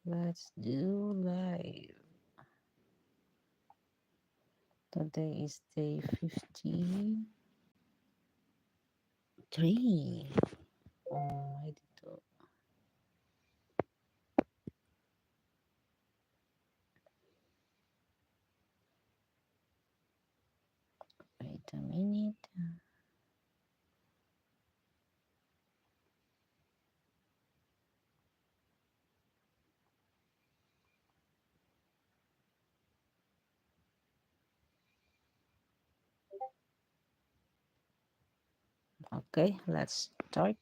Let's do live. Today is day 53. Ay, dito. Wait a minute. Okay, let's start.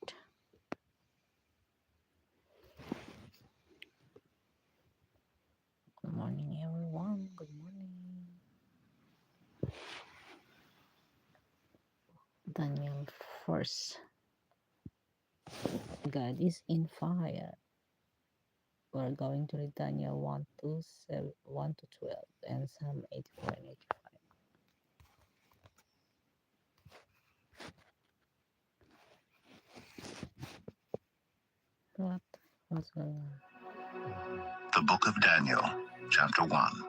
Good morning, everyone. Good morning. Daniel first. God is in fire. We're going to read Daniel 1 to 7, 1 to 12 and Psalm 84 and 85. What? What's going on? The Book of Daniel, Chapter 1.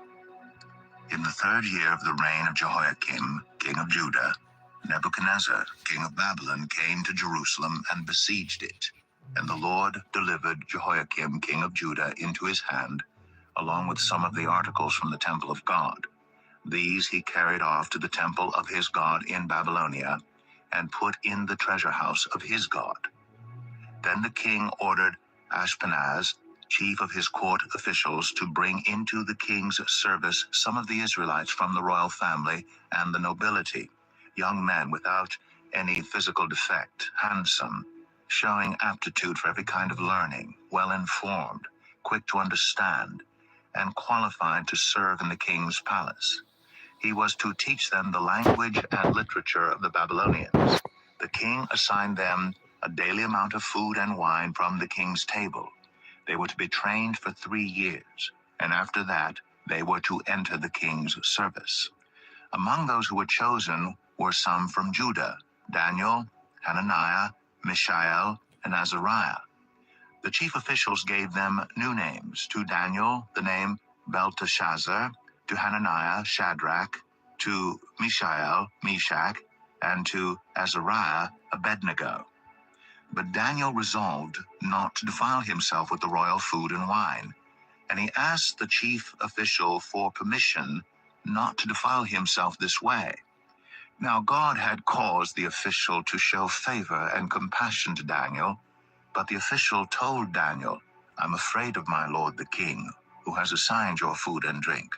In the third year of the reign of Jehoiakim, king of Judah, Nebuchadnezzar, king of Babylon, came to Jerusalem and besieged it. And the Lord delivered Jehoiakim, king of Judah, into his hand, along with some of the articles from the temple of God. These he carried off to the temple of his God in Babylonia, and put in the treasure house of his God. Then the king ordered Ashpenaz, chief of his court officials, to bring into the king's service some of the Israelites from the royal family and the nobility, young men without any physical defect, handsome, showing aptitude for every kind of learning, well informed, quick to understand, and qualified to serve in the king's palace. He was to teach them the language and literature of the Babylonians. The king assigned them a daily amount of food and wine from the king's table. They were to be trained for 3 years, and after that, they were to enter the king's service. Among those who were chosen were some from Judah: Daniel, Hananiah, Mishael, and Azariah. The chief officials gave them new names: to Daniel, the name Belteshazzar; to Hananiah, Shadrach; to Mishael, Meshach; and to Azariah, Abednego. But Daniel resolved not to defile himself with the royal food and wine, and he asked the chief official for permission not to defile himself this way. Now God had caused the official to show favor and compassion to Daniel, but the official told Daniel, "I'm afraid of my lord the king, who has assigned your food and drink.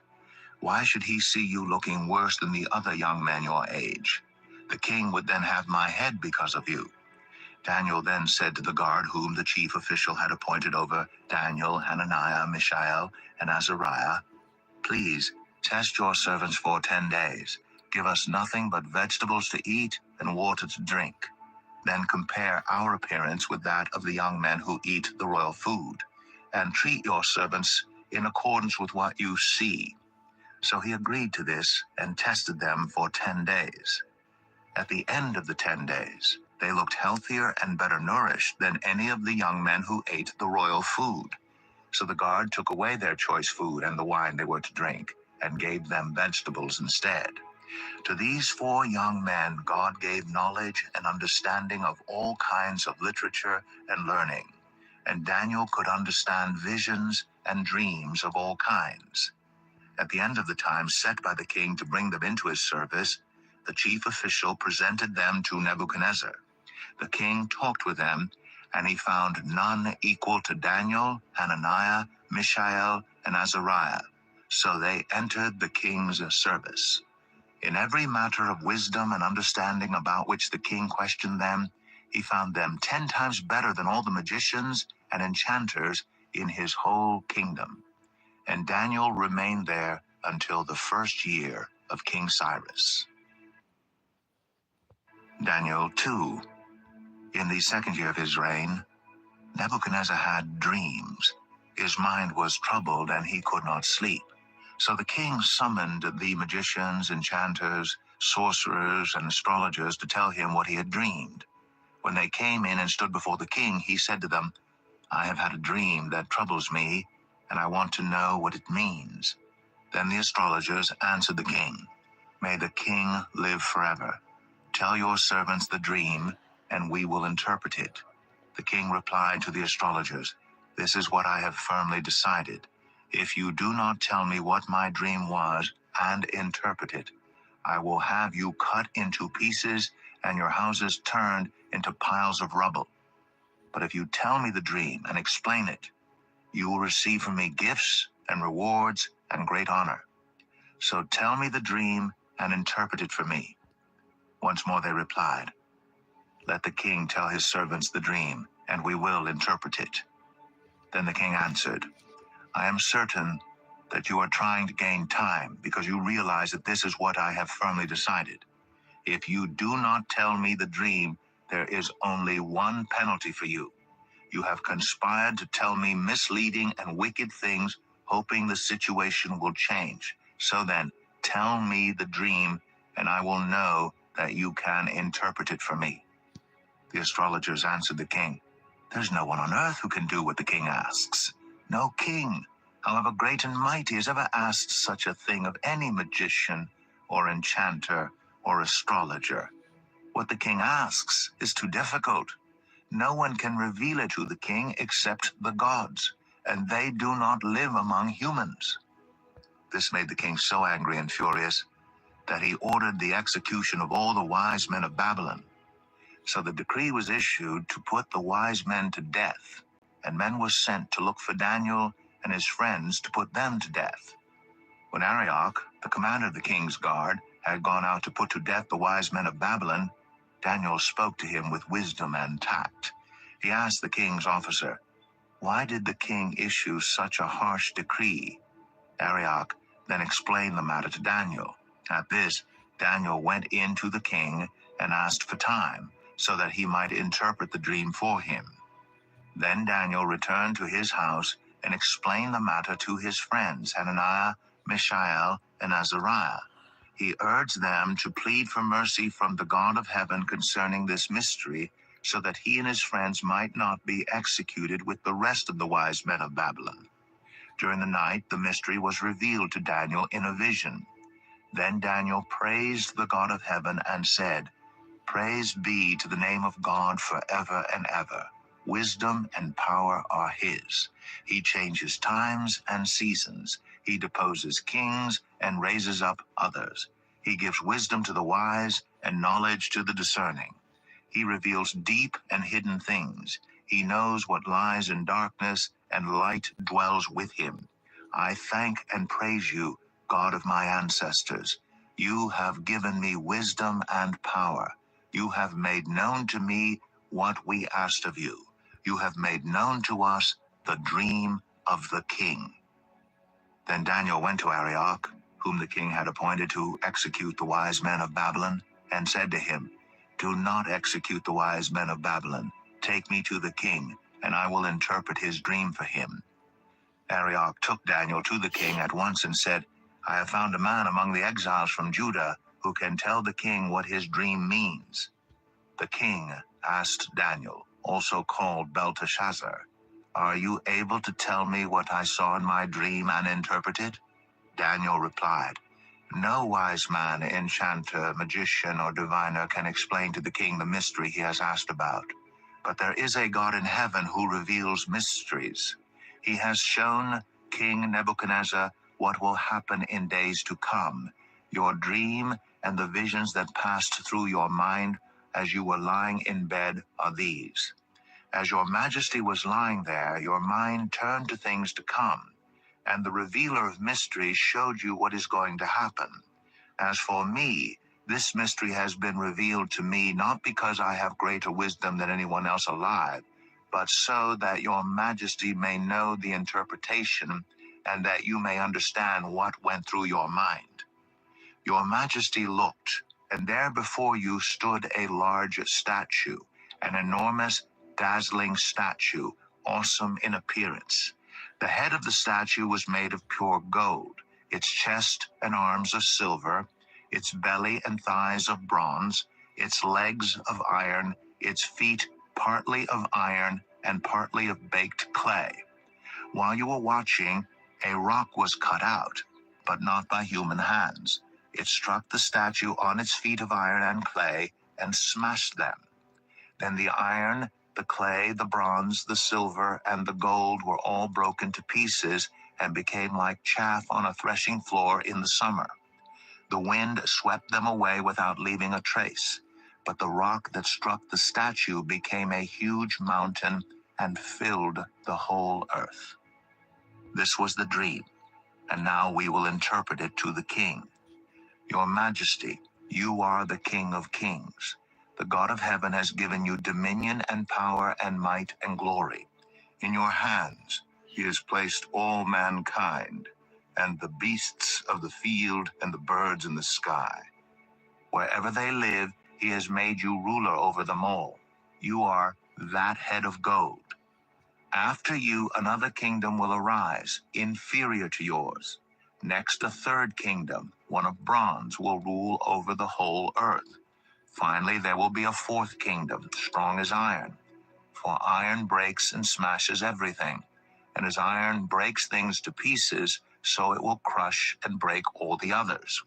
Why should he see you looking worse than the other young men your age? The king would then have my head because of you." Daniel then said to the guard whom the chief official had appointed over Daniel, Hananiah, Mishael, and Azariah, "Please test your servants for 10 days. Give us nothing but vegetables to eat and water to drink. Then compare our appearance with that of the young men who eat the royal food, and treat your servants in accordance with what you see." So he agreed to this and tested them for 10 days. At the end of the 10 days, they looked healthier and better nourished than any of the young men who ate the royal food. So the guard took away their choice food and the wine they were to drink, and gave them vegetables instead. To these 4 young men God gave knowledge and understanding of all kinds of literature and learning, and Daniel could understand visions and dreams of all kinds. At the end of the time set by the king to bring them into his service, the chief official presented them to Nebuchadnezzar. The king talked with them, and he found none equal to Daniel, Hananiah, Mishael, and Azariah. So they entered the king's service. In every matter of wisdom and understanding about which the king questioned them, he found them 10 times better than all the magicians and enchanters in his whole kingdom. And Daniel remained there until the first year of King Cyrus. Daniel 2. In the second year of his reign, Nebuchadnezzar had dreams. His mind was troubled and he could not sleep. So the king summoned the magicians, enchanters, sorcerers, and astrologers to tell him what he had dreamed. When they came in and stood before the king, he said to them, "I have had a dream that troubles me. and I want to know what it means." Then the astrologers answered the king, "May the king live forever. Tell your servants the dream, and we will interpret it." The king replied to the astrologers, "This is what I have firmly decided. If you do not tell me what my dream was and interpret it, I will have you cut into pieces and your houses turned into piles of rubble. But if you tell me the dream and explain it, you will receive from me gifts and rewards and great honor. So tell me the dream and interpret it for me." Once more they replied, "Let the king tell his servants the dream, and we will interpret it." Then the king answered, "I am certain that you are trying to gain time because you realize that this is what I have firmly decided. If you do not tell me the dream, there is only one penalty for you. You have conspired to tell me misleading and wicked things, hoping the situation will change. So then, tell me the dream, and I will know that you can interpret it for me." The astrologers answered the king, "There's no one on earth who can do what the king asks. No king, however great and mighty, has ever asked such a thing of any magician or enchanter or astrologer. What the king asks is too difficult. No one can reveal it to the king except the gods, and they do not live among humans." This made the king so angry and furious that he ordered the execution of all the wise men of Babylon. So the decree was issued to put the wise men to death, and men were sent to look for Daniel and his friends to put them to death. When Arioch, the commander of the king's guard, had gone out to put to death the wise men of Babylon, Daniel spoke to him with wisdom and tact. He asked the king's officer, "Why did the king issue such a harsh decree?" Arioch then explained the matter to Daniel. At this, Daniel went in to the king and asked for time, so that he might interpret the dream for him. Then Daniel returned to his house and explained the matter to his friends, Hananiah, Mishael, and Azariah. He urged them to plead for mercy from the God of heaven concerning this mystery, so that he and his friends might not be executed with the rest of the wise men of Babylon. During the night, the mystery was revealed to Daniel in a vision. Then Daniel praised the God of heaven and said, "Praise be to the name of God forever and ever. Wisdom and power are his. He changes times and seasons. He deposes kings and raises up others. He gives wisdom to the wise and knowledge to the discerning. He reveals deep and hidden things. He knows what lies in darkness, and light dwells with him. I thank and praise you, God of my ancestors. You have given me wisdom and power. You have made known to me what we asked of you. You have made known to us the dream of the king." Then Daniel went to Arioch, whom the king had appointed to execute the wise men of Babylon, and said to him, "Do not execute the wise men of Babylon. Take me to the king, and I will interpret his dream for him." Arioch took Daniel to the king at once and said, "I have found a man among the exiles from Judah who can tell the king what his dream means." The king asked Daniel, also called Belteshazzar, "Are you able to tell me what I saw in my dream and interpret it?" Daniel replied, "No wise man, enchanter, magician, or diviner can explain to the king the mystery he has asked about. But there is a God in heaven who reveals mysteries. He has shown King Nebuchadnezzar what will happen in days to come. Your dream and the visions that passed through your mind as you were lying in bed are these. As your majesty was lying there, your mind turned to things to come, and the revealer of mysteries showed you what is going to happen. As for me, this mystery has been revealed to me not because I have greater wisdom than anyone else alive, but so that your majesty may know the interpretation and that you may understand what went through your mind. Your majesty looked, and there before you stood a large statue, an enormous, dazzling statue, awesome in appearance. The head of the statue was made of pure gold, its chest and arms of silver, its belly and thighs of bronze, its legs of iron, its feet partly of iron and partly of baked clay. While you were watching, a rock was cut out, but not by human hands. It struck the statue on its feet of iron and clay and smashed them. Then the iron, the clay, the bronze, the silver, and the gold were all broken to pieces and became like chaff on a threshing floor in the summer. The wind swept them away without leaving a trace, but the rock that struck the statue became a huge mountain and filled the whole earth. This was the dream, and now we will interpret it to the king. Your Majesty, you are the King of Kings. The God of heaven has given you dominion and power and might and glory. In your hands he has placed all mankind, and the beasts of the field and the birds in the sky. Wherever they live, he has made you ruler over them all. You are that head of gold. After you, another kingdom will arise, inferior to yours. Next, a third kingdom, one of bronze, will rule over the whole earth. Finally, there will be a fourth kingdom, strong as iron. For iron breaks and smashes everything, and as iron breaks things to pieces, so it will crush and break all the others.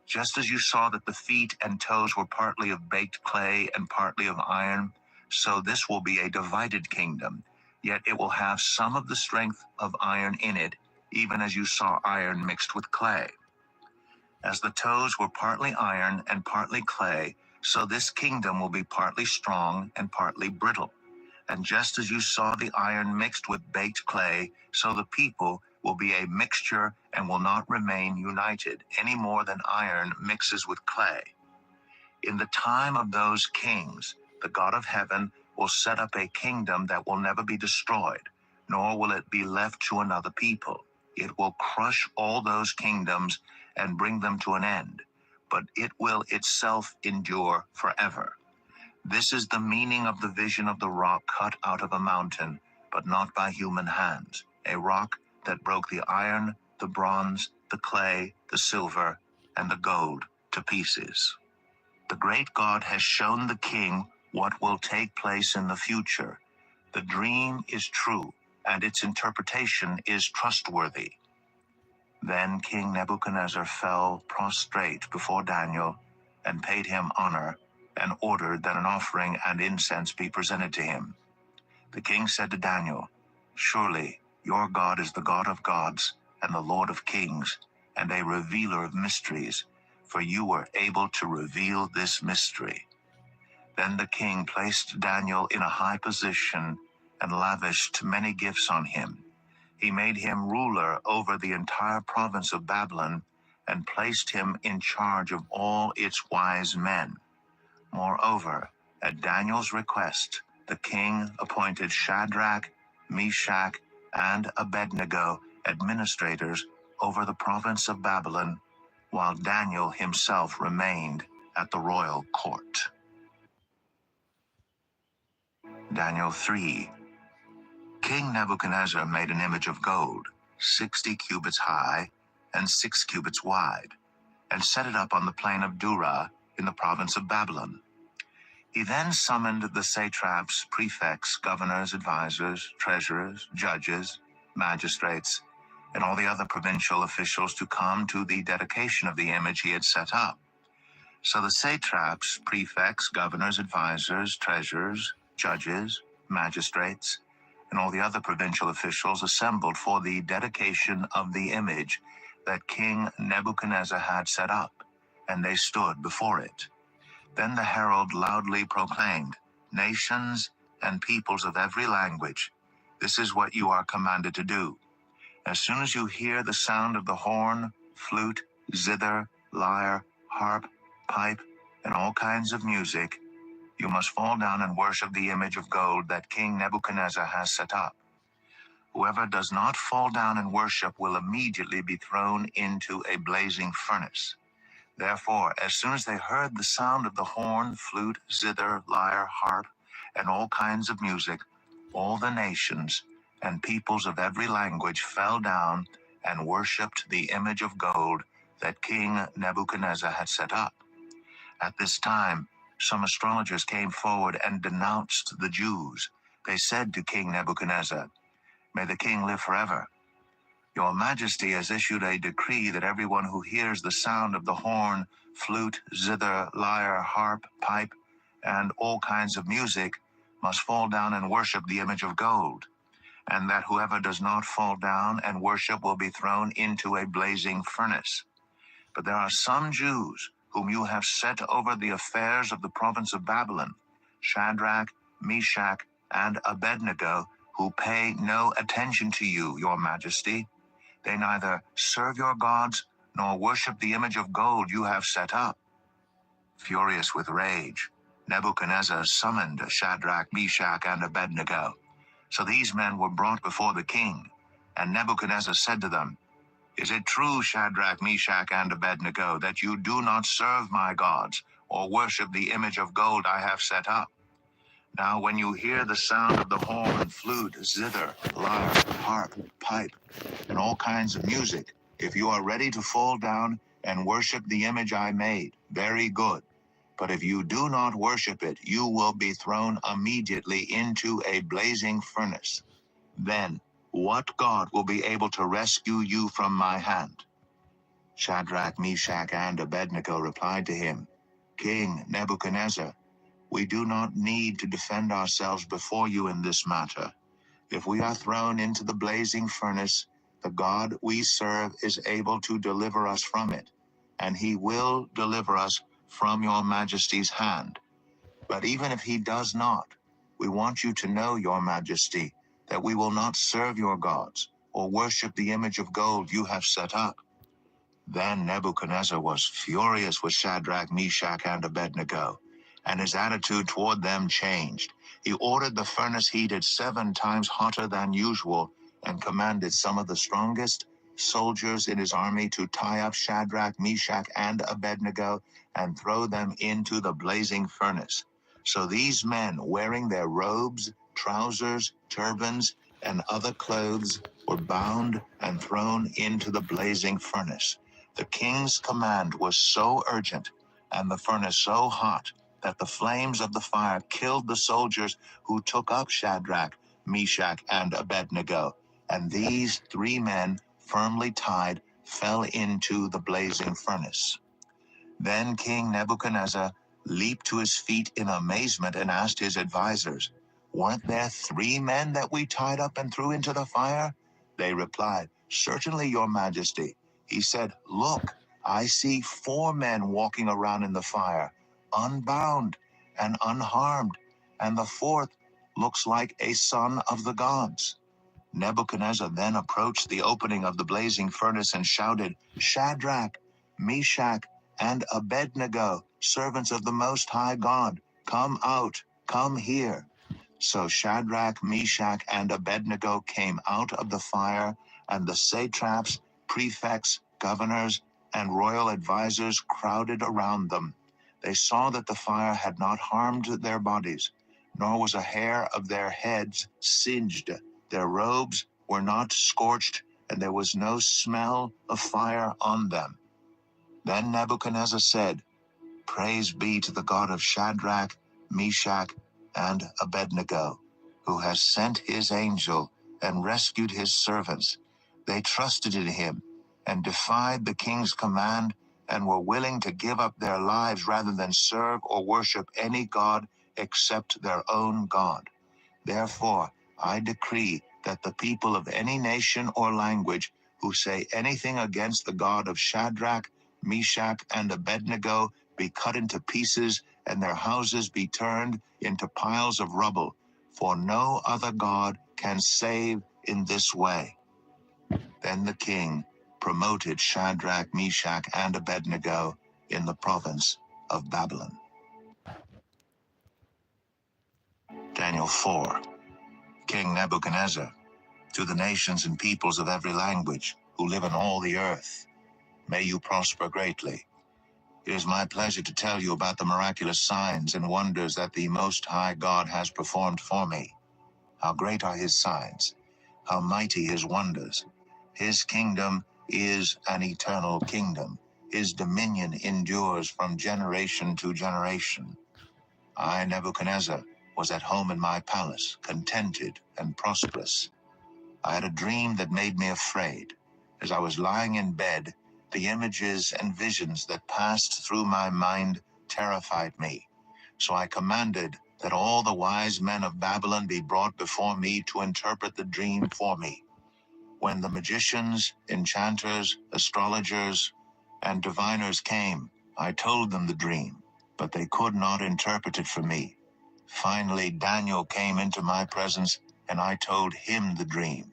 Just as you saw that the feet and toes were partly of baked clay and partly of iron, so this will be a divided kingdom, yet it will have some of the strength of iron in it, even as you saw iron mixed with clay. As the toes were partly iron and partly clay, so this kingdom will be partly strong and partly brittle. And just as you saw the iron mixed with baked clay, so the people will be a mixture and will not remain united, any more than iron mixes with clay. In the time of those kings, the God of heaven will set up a kingdom that will never be destroyed, nor will it be left to another people. It will crush all those kingdoms and bring them to an end, but it will itself endure forever. This is the meaning of the vision of the rock cut out of a mountain, but not by human hands, a rock that broke the iron, the bronze, the clay, the silver, and the gold to pieces. The great God has shown the king what will take place in the future. The dream is true, and its interpretation is trustworthy. Then King Nebuchadnezzar fell prostrate before Daniel and paid him honor, and ordered that an offering and incense be presented to him. The king said to Daniel, "Surely your God is the God of gods and the Lord of kings, and a revealer of mysteries, for you were able to reveal this mystery." Then the king placed Daniel in a high position and lavished many gifts on him. He made him ruler over the entire province of Babylon and placed him in charge of all its wise men. Moreover, at Daniel's request, the king appointed Shadrach, Meshach, and Abednego administrators over the province of Babylon, while Daniel himself remained at the royal court. Daniel 3. King Nebuchadnezzar made an image of gold, 60 cubits high and 6 cubits wide, and set it up on the plain of Dura in the province of Babylon. He then summoned the satraps, prefects, governors, advisors, treasurers, judges, magistrates, and all the other provincial officials to come to the dedication of the image he had set up. So the satraps, prefects, governors, advisors, treasurers, judges, magistrates, and all the other provincial officials assembled for the dedication of the image that King Nebuchadnezzar had set up, and they stood before it. Then the herald loudly proclaimed, "Nations and peoples of every language, this is what you are commanded to do. As soon as you hear the sound of the horn, flute, zither, lyre, harp, pipe, and all kinds of music, you must fall down and worship the image of gold that King Nebuchadnezzar has set up. Whoever does not fall down and worship will immediately be thrown into a blazing furnace." Therefore, as soon as they heard the sound of the horn, flute, zither, lyre, harp, and all kinds of music, all the nations and peoples of every language fell down and worshipped the image of gold that King Nebuchadnezzar had set up. At this time, some astrologers came forward and denounced the Jews. They said to King Nebuchadnezzar, May the king live forever. Your Majesty has issued a decree that everyone who hears the sound of the horn, flute, zither, lyre, harp, pipe, and all kinds of music must fall down and worship the image of gold, and that whoever does not fall down and worship will be thrown into a blazing furnace. But there are some Jews whom you have set over the affairs of the province of Babylon, Shadrach, Meshach, and Abednego, who pay no attention to you, your Majesty. They neither serve your gods nor worship the image of gold you have set up. Furious with rage, Nebuchadnezzar summoned Shadrach, Meshach, and Abednego. So these men were brought before the king, and Nebuchadnezzar said to them, "Is it true, Shadrach, Meshach, and Abednego, that you do not serve my gods or worship the image of gold I have set up? Now when you hear the sound of the horn, flute, zither, lyre, harp, pipe, and all kinds of music, if you are ready to fall down and worship the image I made, very good. But if you do not worship it, you will be thrown immediately into a blazing furnace. Then what God will be able to rescue you from my hand?" Shadrach, Meshach, and Abednego replied to him, "King Nebuchadnezzar, we do not need to defend ourselves before you in this matter. If we are thrown into the blazing furnace, the God we serve is able to deliver us from it, and he will deliver us from your Majesty's hand. But even if he does not, we want you to know, your Majesty, that we will not serve your gods or worship the image of gold you have set up." Then Nebuchadnezzar was furious with Shadrach, Meshach, and Abednego, and his attitude toward them changed. He ordered the furnace heated 7 times hotter than usual and commanded some of the strongest soldiers in his army to tie up Shadrach, Meshach, and Abednego and throw them into the blazing furnace. So these men, wearing their robes, trousers, turbans, and other clothes, were bound and thrown into the blazing furnace. The king's command was so urgent and the furnace so hot that the flames of the fire killed the soldiers who took up Shadrach, Meshach, and Abednego, and these 3 men, firmly tied, fell into the blazing furnace. Then King Nebuchadnezzar leaped to his feet in amazement and asked his advisors, "Weren't there 3 men that we tied up and threw into the fire?" They replied, "Certainly, your Majesty." He said, "Look, I see 4 men walking around in the fire, unbound and unharmed, and the 4th looks like a son of the gods." Nebuchadnezzar then approached the opening of the blazing furnace and shouted, "Shadrach, Meshach, and Abednego, servants of the Most High God, come out, come here." So Shadrach, Meshach, and Abednego came out of the fire, and the satraps, prefects, governors, and royal advisors crowded around them. They saw that the fire had not harmed their bodies, nor was a hair of their heads singed. Their robes were not scorched, and there was no smell of fire on them. Then Nebuchadnezzar said, "Praise be to the God of Shadrach, Meshach, and Abednego, who has sent his angel and rescued his servants. They trusted in him and defied the king's command and were willing to give up their lives rather than serve or worship any god except their own God. Therefore, I decree that the people of any nation or language who say anything against the God of Shadrach, Meshach, and Abednego be cut into pieces and their houses be turned into piles of rubble, for no other God can save in this way." Then the king promoted Shadrach, Meshach, and Abednego in the province of Babylon. Daniel 4. King Nebuchadnezzar, to the nations and peoples of every language who live in all the earth, may you prosper greatly. It is my pleasure to tell you about the miraculous signs and wonders that the Most High God has performed for me. How great are his signs, how mighty his wonders. His kingdom is an eternal kingdom. His dominion endures from generation to generation. I, Nebuchadnezzar, was at home in my palace, contented and prosperous. I had a dream that made me afraid. As I was lying in bed, the images and visions that passed through my mind terrified me. So I commanded that all the wise men of Babylon be brought before me to interpret the dream for me. When the magicians, enchanters, astrologers, and diviners came, I told them the dream, but they could not interpret it for me. Finally, Daniel came into my presence, and I told him the dream.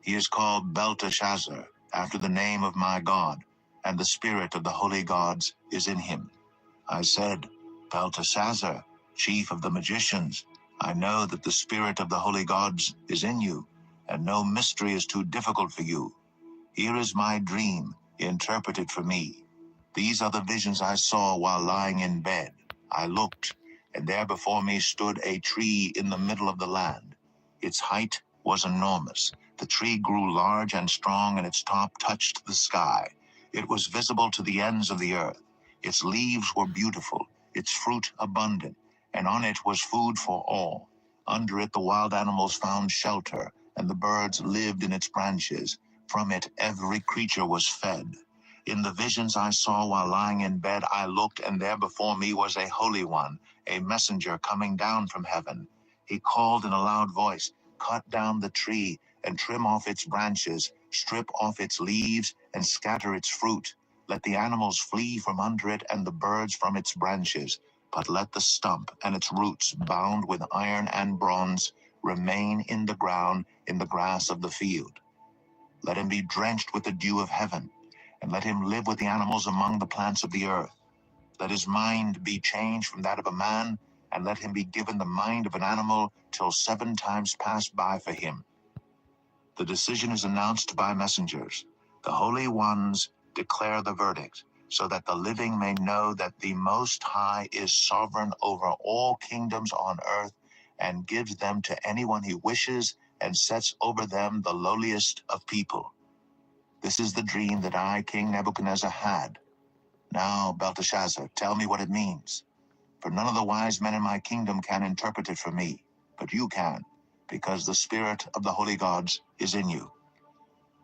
He is called Belteshazzar, after the name of my God, and the spirit of the holy gods is in him. I said, Belteshazzar, chief of the magicians, I know that the spirit of the holy gods is in you, and no mystery is too difficult for you. Here is my dream, interpreted for me. These are the visions I saw while lying in bed. I looked, and there before me stood a tree in the middle of the land. Its height was enormous. The tree grew large and strong, and its top touched the sky. It was visible to the ends of the earth. Its leaves were beautiful, its fruit abundant, and on it was food for all. Under it the wild animals found shelter, and the birds lived in its branches. From it every creature was fed. In the visions I saw while lying in bed, I looked, and there before me was a holy one, a messenger coming down from heaven. He called in a loud voice, Cut down the tree, and trim off its branches, strip off its leaves, and scatter its fruit. Let the animals flee from under it, and the birds from its branches. But let the stump and its roots, bound with iron and bronze, remain in the ground, in the grass of the field. Let him be drenched with the dew of heaven, and let him live with the animals among the plants of the earth. Let his mind be changed from that of a man, and let him be given the mind of an animal till 7 times pass by for him. The decision is announced by messengers. The holy ones declare the verdict, so that the living may know that the Most High is sovereign over all kingdoms on earth, and gives them to anyone he wishes, and sets over them the lowliest of people. This is the dream that I, King Nebuchadnezzar, had. Now, Belteshazzar, tell me what it means. For none of the wise men in my kingdom can interpret it for me, but you can, because the spirit of the holy gods is in you.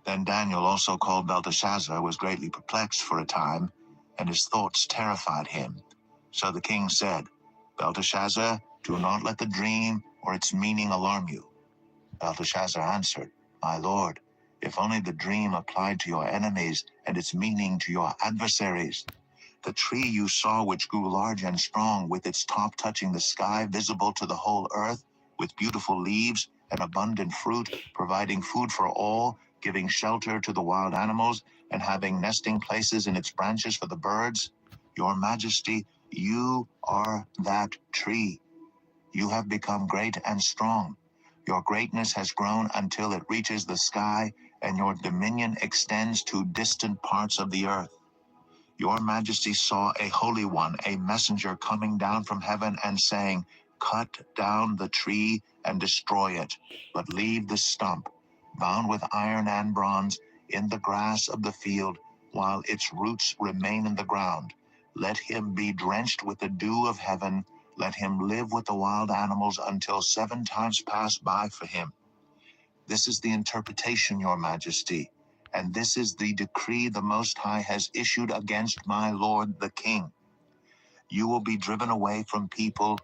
Then Daniel, also called Belteshazzar, was greatly perplexed for a time, and his thoughts terrified him. So the king said, Belteshazzar, do not let the dream or its meaning alarm you. Belteshazzar answered, My lord, if only the dream applied to your enemies and its meaning to your adversaries. The tree you saw, which grew large and strong, with its top touching the sky, visible to the whole earth, with beautiful leaves and abundant fruit, providing food for all, giving shelter to the wild animals, and having nesting places in its branches for the birds. Your Majesty, you are that tree. You have become great and strong. Your greatness has grown until it reaches the sky, and your dominion extends to distant parts of the earth. Your Majesty saw a holy one, a messenger coming down from heaven and saying, Cut down the tree and destroy it, but leave the stump, bound with iron and bronze, in the grass of the field, while its roots remain in the ground. Let him be drenched with the dew of heaven. Let him live with the wild animals until 7 times pass by for him. This is the interpretation, Your Majesty, and this is the decree the Most High has issued against my lord the king. You will be driven away from people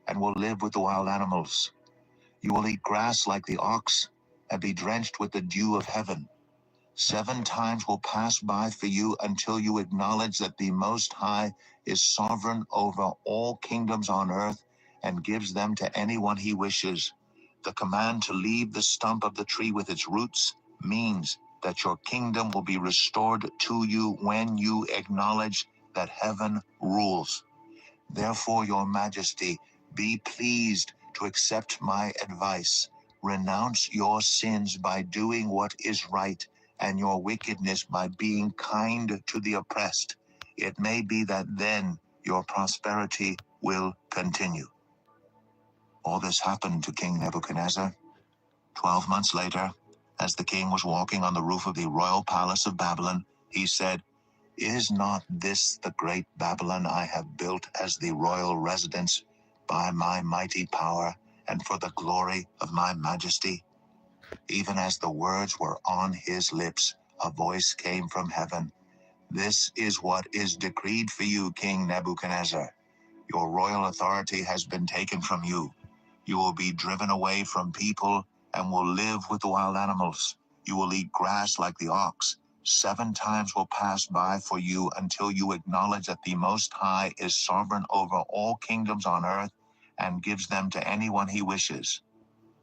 and will live with the wild animals. You will eat grass like the ox and be drenched with the dew of heaven. 7 times will pass by for you until you acknowledge that the Most High is sovereign over all kingdoms on earth and gives them to anyone he wishes. The command to leave the stump of the tree with its roots means that your kingdom will be restored to you when you acknowledge that heaven rules. Therefore, Your Majesty, be pleased to accept my advice. Renounce your sins by doing what is right, and your wickedness by being kind to the oppressed. It may be that then your prosperity will continue. All this happened to King Nebuchadnezzar. 12 months later, as the king was walking on the roof of the royal palace of Babylon, he said, Is not this the great Babylon I have built as the royal residence by my mighty power and for the glory of my majesty? Even as the words were on his lips, a voice came from heaven. This is what is decreed for you, King Nebuchadnezzar. Your royal authority has been taken from you. You will be driven away from people and will live with the wild animals. You will eat grass like the ox. 7 times will pass by for you until you acknowledge that the Most High is sovereign over all kingdoms on earth and gives them to anyone he wishes.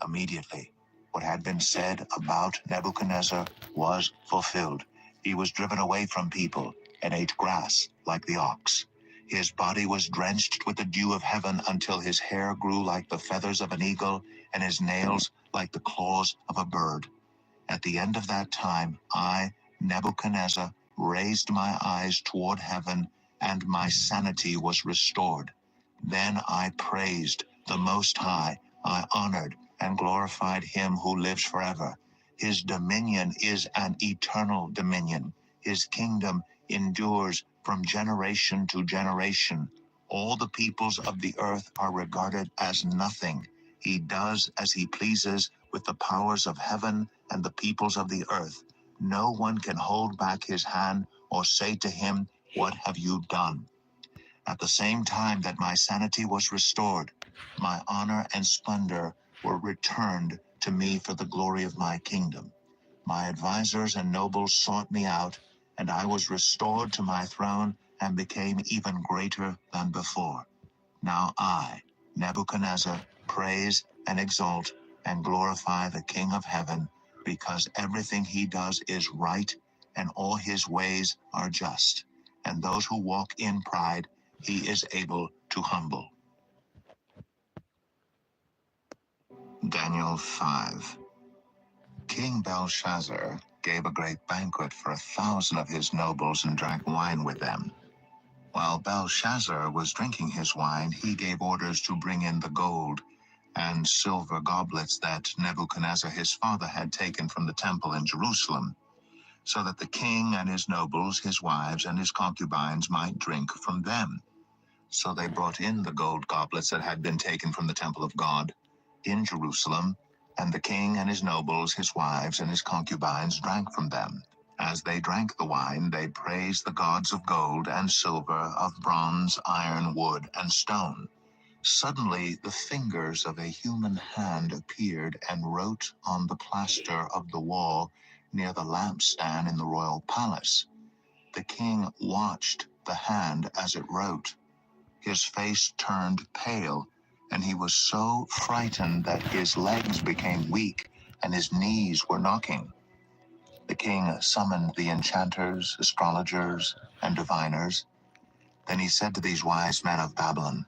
Immediately, what had been said about Nebuchadnezzar was fulfilled. He was driven away from people and ate grass like the ox. His body was drenched with the dew of heaven until his hair grew like the feathers of an eagle and his nails like the claws of a bird. At the end of that time, I, Nebuchadnezzar, raised my eyes toward heaven, and my sanity was restored. Then I praised the Most High. I honored and glorified him who lives forever. His dominion is an eternal dominion. His kingdom endures from generation to generation. All the peoples of the earth are regarded as nothing. He does as he pleases with the powers of heaven and the peoples of the earth. No one can hold back his hand or say to him, "What have you done?" At the same time that my sanity was restored, my honor and splendor were returned to me for the glory of my kingdom. My advisors and nobles sought me out, and I was restored to my throne and became even greater than before. Now I, Nebuchadnezzar, praise and exalt and glorify the King of heaven, because everything he does is right, and all his ways are just. And those who walk in pride, he is able to humble. Daniel 5. King Belshazzar gave a great banquet for 1,000 of his nobles and drank wine with them. While Belshazzar was drinking his wine, he gave orders to bring in the gold and silver goblets that Nebuchadnezzar his father had taken from the temple in Jerusalem, so that the king and his nobles, his wives, and his concubines might drink from them. So they brought in the gold goblets that had been taken from the temple of God in Jerusalem, and the king and his nobles, his wives, and his concubines drank from them. As they drank the wine, they praised the gods of gold and silver, of bronze, iron, wood, and stone. Suddenly, the fingers of a human hand appeared and wrote on the plaster of the wall near the lampstand in the royal palace. The king watched the hand as it wrote. His face turned pale, and he was so frightened that his legs became weak and his knees were knocking. The king summoned the enchanters, astrologers, and diviners. Then he said to these wise men of Babylon,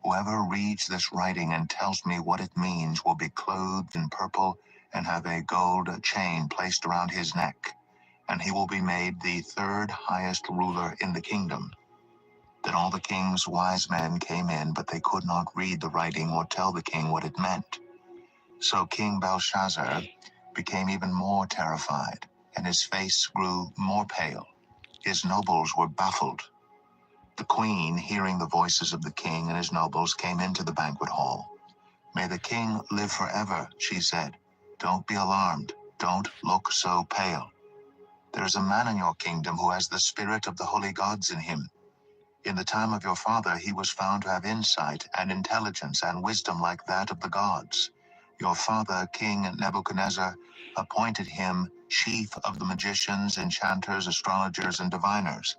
"Whoever reads this writing and tells me what it means will be clothed in purple and have a gold chain placed around his neck, and he will be made the 3rd highest ruler in the kingdom." Then all the king's wise men came in, but they could not read the writing or tell the king what it meant. So King Belshazzar became even more terrified, and his face grew more pale. His nobles were baffled. The queen, hearing the voices of the king and his nobles, came into the banquet hall. "May the king live forever," she said. "Don't be alarmed. Don't look so pale. There is a man in your kingdom who has the spirit of the holy gods in him. In the time of your father, he was found to have insight and intelligence and wisdom like that of the gods. Your father, King Nebuchadnezzar, appointed him chief of the magicians, enchanters, astrologers, and diviners.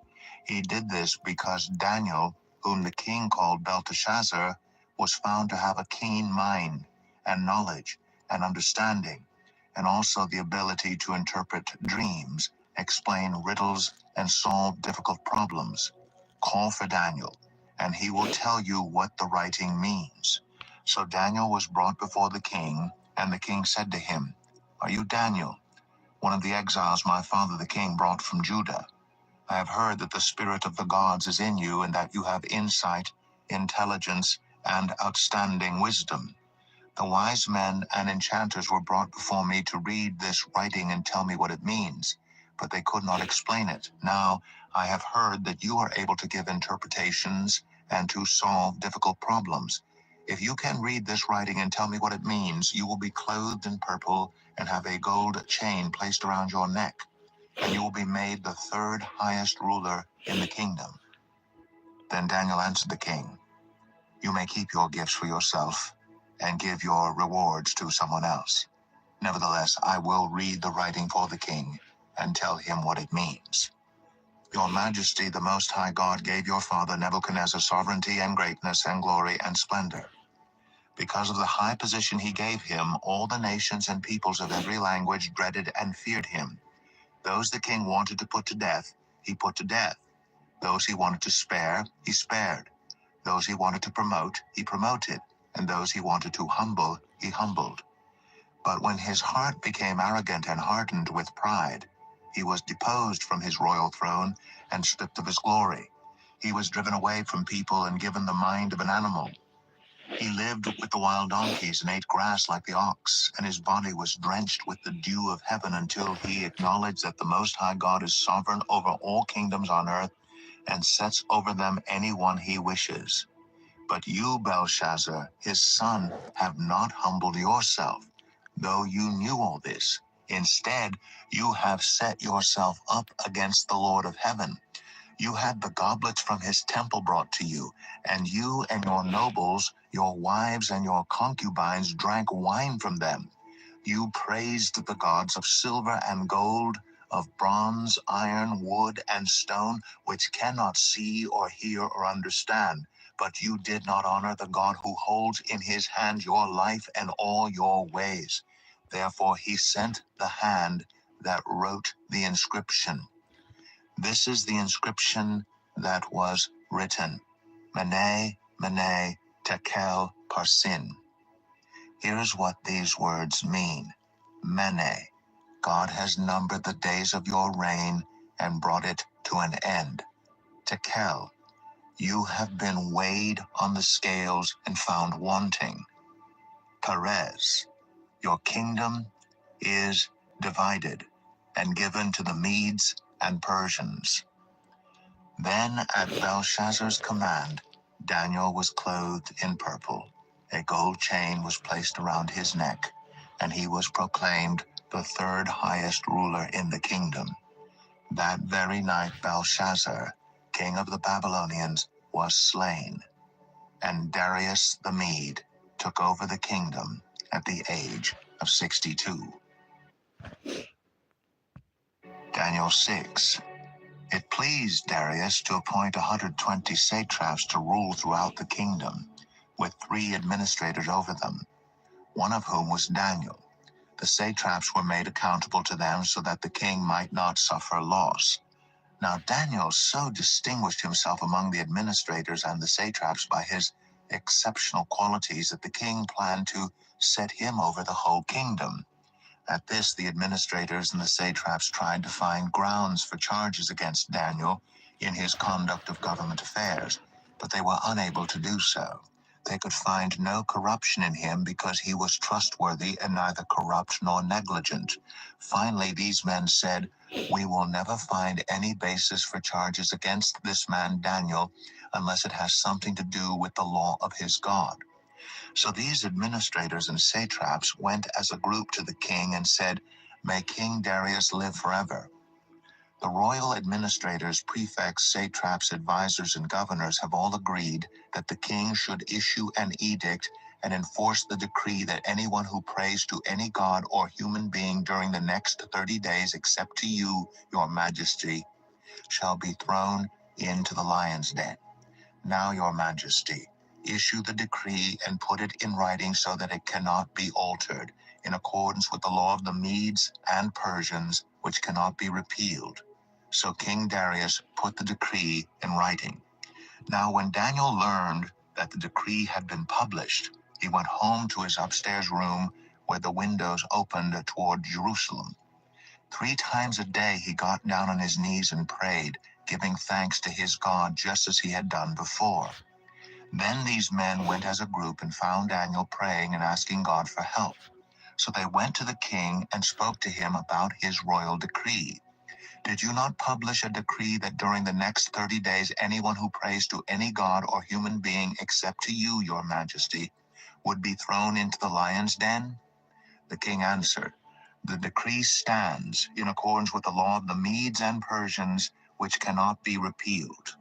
He did this because Daniel, whom the king called Belteshazzar, was found to have a keen mind and knowledge and understanding, and also the ability to interpret dreams, explain riddles, and solve difficult problems. Call for Daniel, and he will tell you what the writing means." So Daniel was brought before the king, and the king said to him, "Are you Daniel, one of the exiles my father the king brought from Judah? I have heard that the spirit of the gods is in you, and that you have insight, intelligence, and outstanding wisdom. The wise men and enchanters were brought before me to read this writing and tell me what it means, but they could not explain it. Now I have heard that you are able to give interpretations and to solve difficult problems. If you can read this writing and tell me what it means, you will be clothed in purple and have a gold chain placed around your neck, and you will be made the third highest ruler in the kingdom." Then Daniel answered the king, "You may keep your gifts for yourself and give your rewards to someone else. Nevertheless, I will read the writing for the king and tell him what it means. Your Majesty, the Most High God, gave your father Nebuchadnezzar sovereignty and greatness and glory and splendor. Because of the high position he gave him, all the nations and peoples of every language dreaded and feared him. Those the king wanted to put to death, he put to death. Those he wanted to spare, he spared. Those he wanted to promote, he promoted. And those he wanted to humble, he humbled. But when his heart became arrogant and hardened with pride, he was deposed from his royal throne and stripped of his glory. He was driven away from people and given the mind of an animal. He lived with the wild donkeys and ate grass like the ox, and his body was drenched with the dew of heaven until he acknowledged that the Most High God is sovereign over all kingdoms on earth and sets over them anyone he wishes. But you, Belshazzar, his son, have not humbled yourself, though you knew all this. Instead, you have set yourself up against the Lord of heaven. You had the goblets from his temple brought to you, and you and your nobles, your wives and your concubines drank wine from them. You praised the gods of silver and gold, of bronze, iron, wood, and stone, which cannot see or hear or understand. But you did not honor the God who holds in his hand your life and all your ways. Therefore he sent the hand that wrote the inscription. This is the inscription that was written: Mene, Mene, Tekel, Parsin. Here's what these words mean. Mene, God has numbered the days of your reign and brought it to an end. Tekel, you have been weighed on the scales and found wanting. Perez, your kingdom is divided and given to the Medes and Persians. Then at Belshazzar's command, Daniel was clothed in purple. A gold chain was placed around his neck, and he was proclaimed the third highest ruler in the kingdom. That very night Belshazzar, king of the Babylonians, was slain, and Darius the Mede took over the kingdom at the age of 62. Daniel 6. It pleased Darius to appoint 120 satraps to rule throughout the kingdom, with 3 administrators over them, one of whom was Daniel. The satraps were made accountable to them so that the king might not suffer loss. Now Daniel so distinguished himself among the administrators and the satraps by his exceptional qualities that the king planned to set him over the whole kingdom. At this, the administrators and the satraps tried to find grounds for charges against Daniel in his conduct of government affairs, but they were unable to do so. They could find no corruption in him because he was trustworthy and neither corrupt nor negligent. Finally, these men said, "We will never find any basis for charges against this man Daniel unless it has something to do with the law of his God." So these administrators and satraps went as a group to the king and said, "May King Darius live forever." The royal administrators, prefects, satraps, advisors, and governors have all agreed that the king should issue an edict and enforce the decree that anyone who prays to any god or human being during the next 30 days, except to you, your majesty, shall be thrown into the lion's den. Now, your majesty, issue the decree and put it in writing so that it cannot be altered, in accordance with the law of the Medes and Persians, which cannot be repealed. So King Darius put the decree in writing. Now when Daniel learned that the decree had been published, he went home to his upstairs room where the windows opened toward Jerusalem. 3 times a day he got down on his knees and prayed, giving thanks to his God just as he had done before. Then these men went as a group and found Daniel praying and asking God for help. So they went to the king and spoke to him about his royal decree. Did you not publish a decree that during the next 30 days anyone who prays to any god or human being except to you, your majesty, would be thrown into the lion's den?" The king answered, "The decree stands in accordance with the law of the Medes and Persians, which cannot be repealed."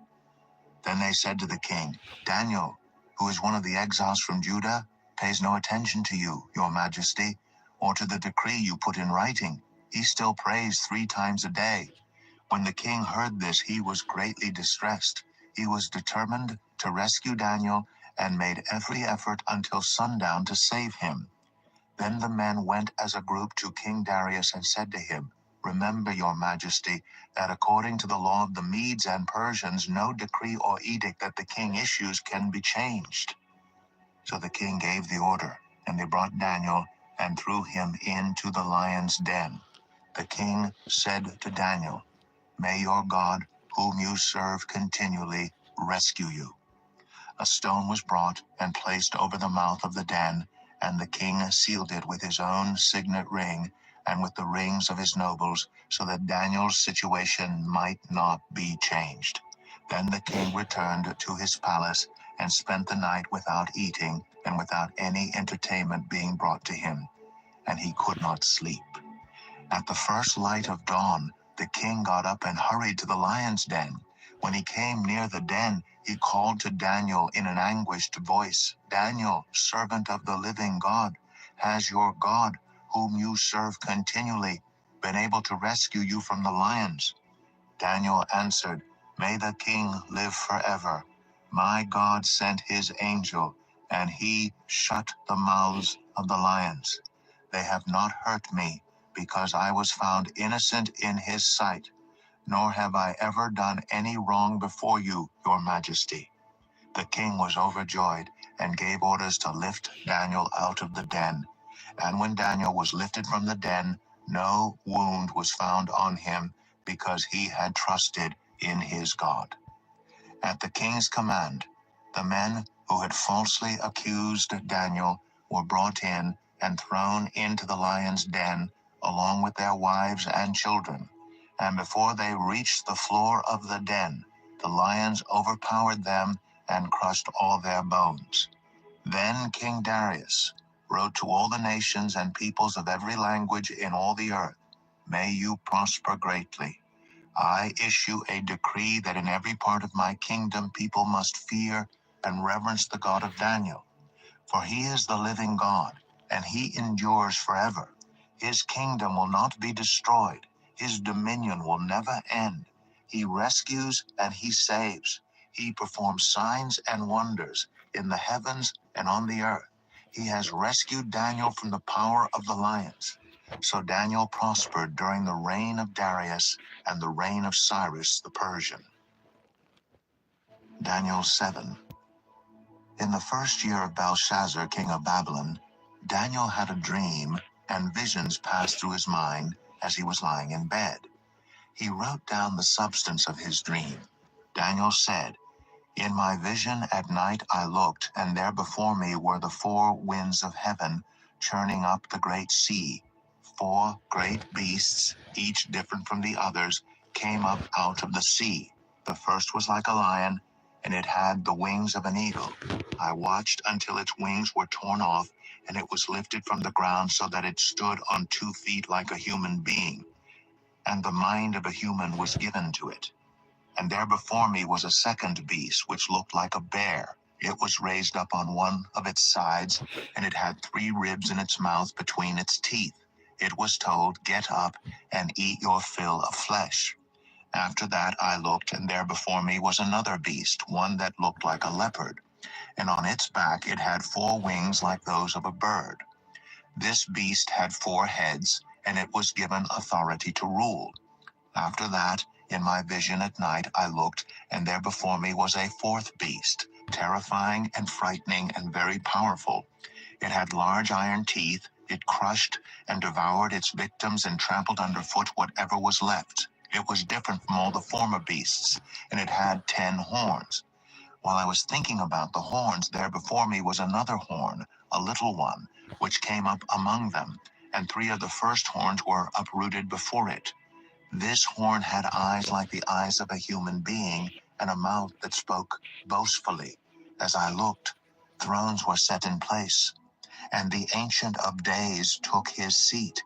Then they said to the king, "Daniel, who is one of the exiles from Judah, pays no attention to you, your majesty, or to the decree you put in writing. He still prays 3 times a day." When the king heard this, he was greatly distressed. He was determined to rescue Daniel and made every effort until sundown to save him. Then the men went as a group to King Darius and said to him, "Remember, your majesty, that according to the law of the Medes and Persians, no decree or edict that the king issues can be changed." So the king gave the order, and they brought Daniel and threw him into the lion's den. The king said to Daniel, "May your God, whom you serve continually, rescue you." A stone was brought and placed over the mouth of the den, and the king sealed it with his own signet ring and with the rings of his nobles, so that Daniel's situation might not be changed. Then the king returned to his palace and spent the night without eating and without any entertainment being brought to him, and he could not sleep. At the first light of dawn, the king got up and hurried to the lion's den. When he came near the den, he called to Daniel in an anguished voice, "Daniel, servant of the living God, has your God, whom you serve continually, been able to rescue you from the lions?" Daniel answered, "May the king live forever. My God sent his angel, and he shut the mouths of the lions. They have not hurt me, because I was found innocent in his sight, nor have I ever done any wrong before you, your majesty." The king was overjoyed and gave orders to lift Daniel out of the den. And when Daniel was lifted from the den, no wound was found on him, because he had trusted in his God. At the king's command, the men who had falsely accused Daniel were brought in and thrown into the lion's den, along with their wives and children. And before they reached the floor of the den, the lions overpowered them and crushed all their bones. Then King Darius wrote to all the nations and peoples of every language in all the earth, "May you prosper greatly. I issue a decree that in every part of my kingdom people must fear and reverence the God of Daniel. For he is the living God, and he endures forever. His kingdom will not be destroyed. His dominion will never end. He rescues and he saves. He performs signs and wonders in the heavens and on the earth. He has rescued Daniel from the power of the lions." So Daniel prospered during the reign of Darius and the reign of Cyrus the Persian. Daniel 7. In the first year of Belshazzar, king of Babylon, Daniel had a dream, and visions passed through his mind as he was lying in bed. He wrote down the substance of his dream. Daniel said, "In my vision at night I looked, and there before me were the 4 winds of heaven, churning up the great sea. 4 great beasts, each different from the others, came up out of the sea. The first was like a lion, and it had the wings of an eagle. I watched until its wings were torn off, and it was lifted from the ground so that it stood on 2 feet like a human being, and the mind of a human was given to it. And there before me was a second beast, which looked like a bear. It was raised up on one of its sides, and it had 3 ribs in its mouth between its teeth. It was told, 'Get up and eat your fill of flesh.' After that I looked, and there before me was another beast, one that looked like a leopard, and on its back it had 4 wings like those of a bird. This beast had 4 heads, and it was given authority to rule. After that, in my vision at night I looked, and there before me was a 4th beast, terrifying and frightening and very powerful. It had large iron teeth. It crushed and devoured its victims and trampled underfoot whatever was left. It was different from all the former beasts, and it had 10 horns. While I was thinking about the horns, there before me was another horn, a little one, which came up among them, and 3 of the first horns were uprooted before it. This horn had eyes like the eyes of a human being, and a mouth that spoke boastfully. As I looked, thrones were set in place, and the Ancient of Days took his seat.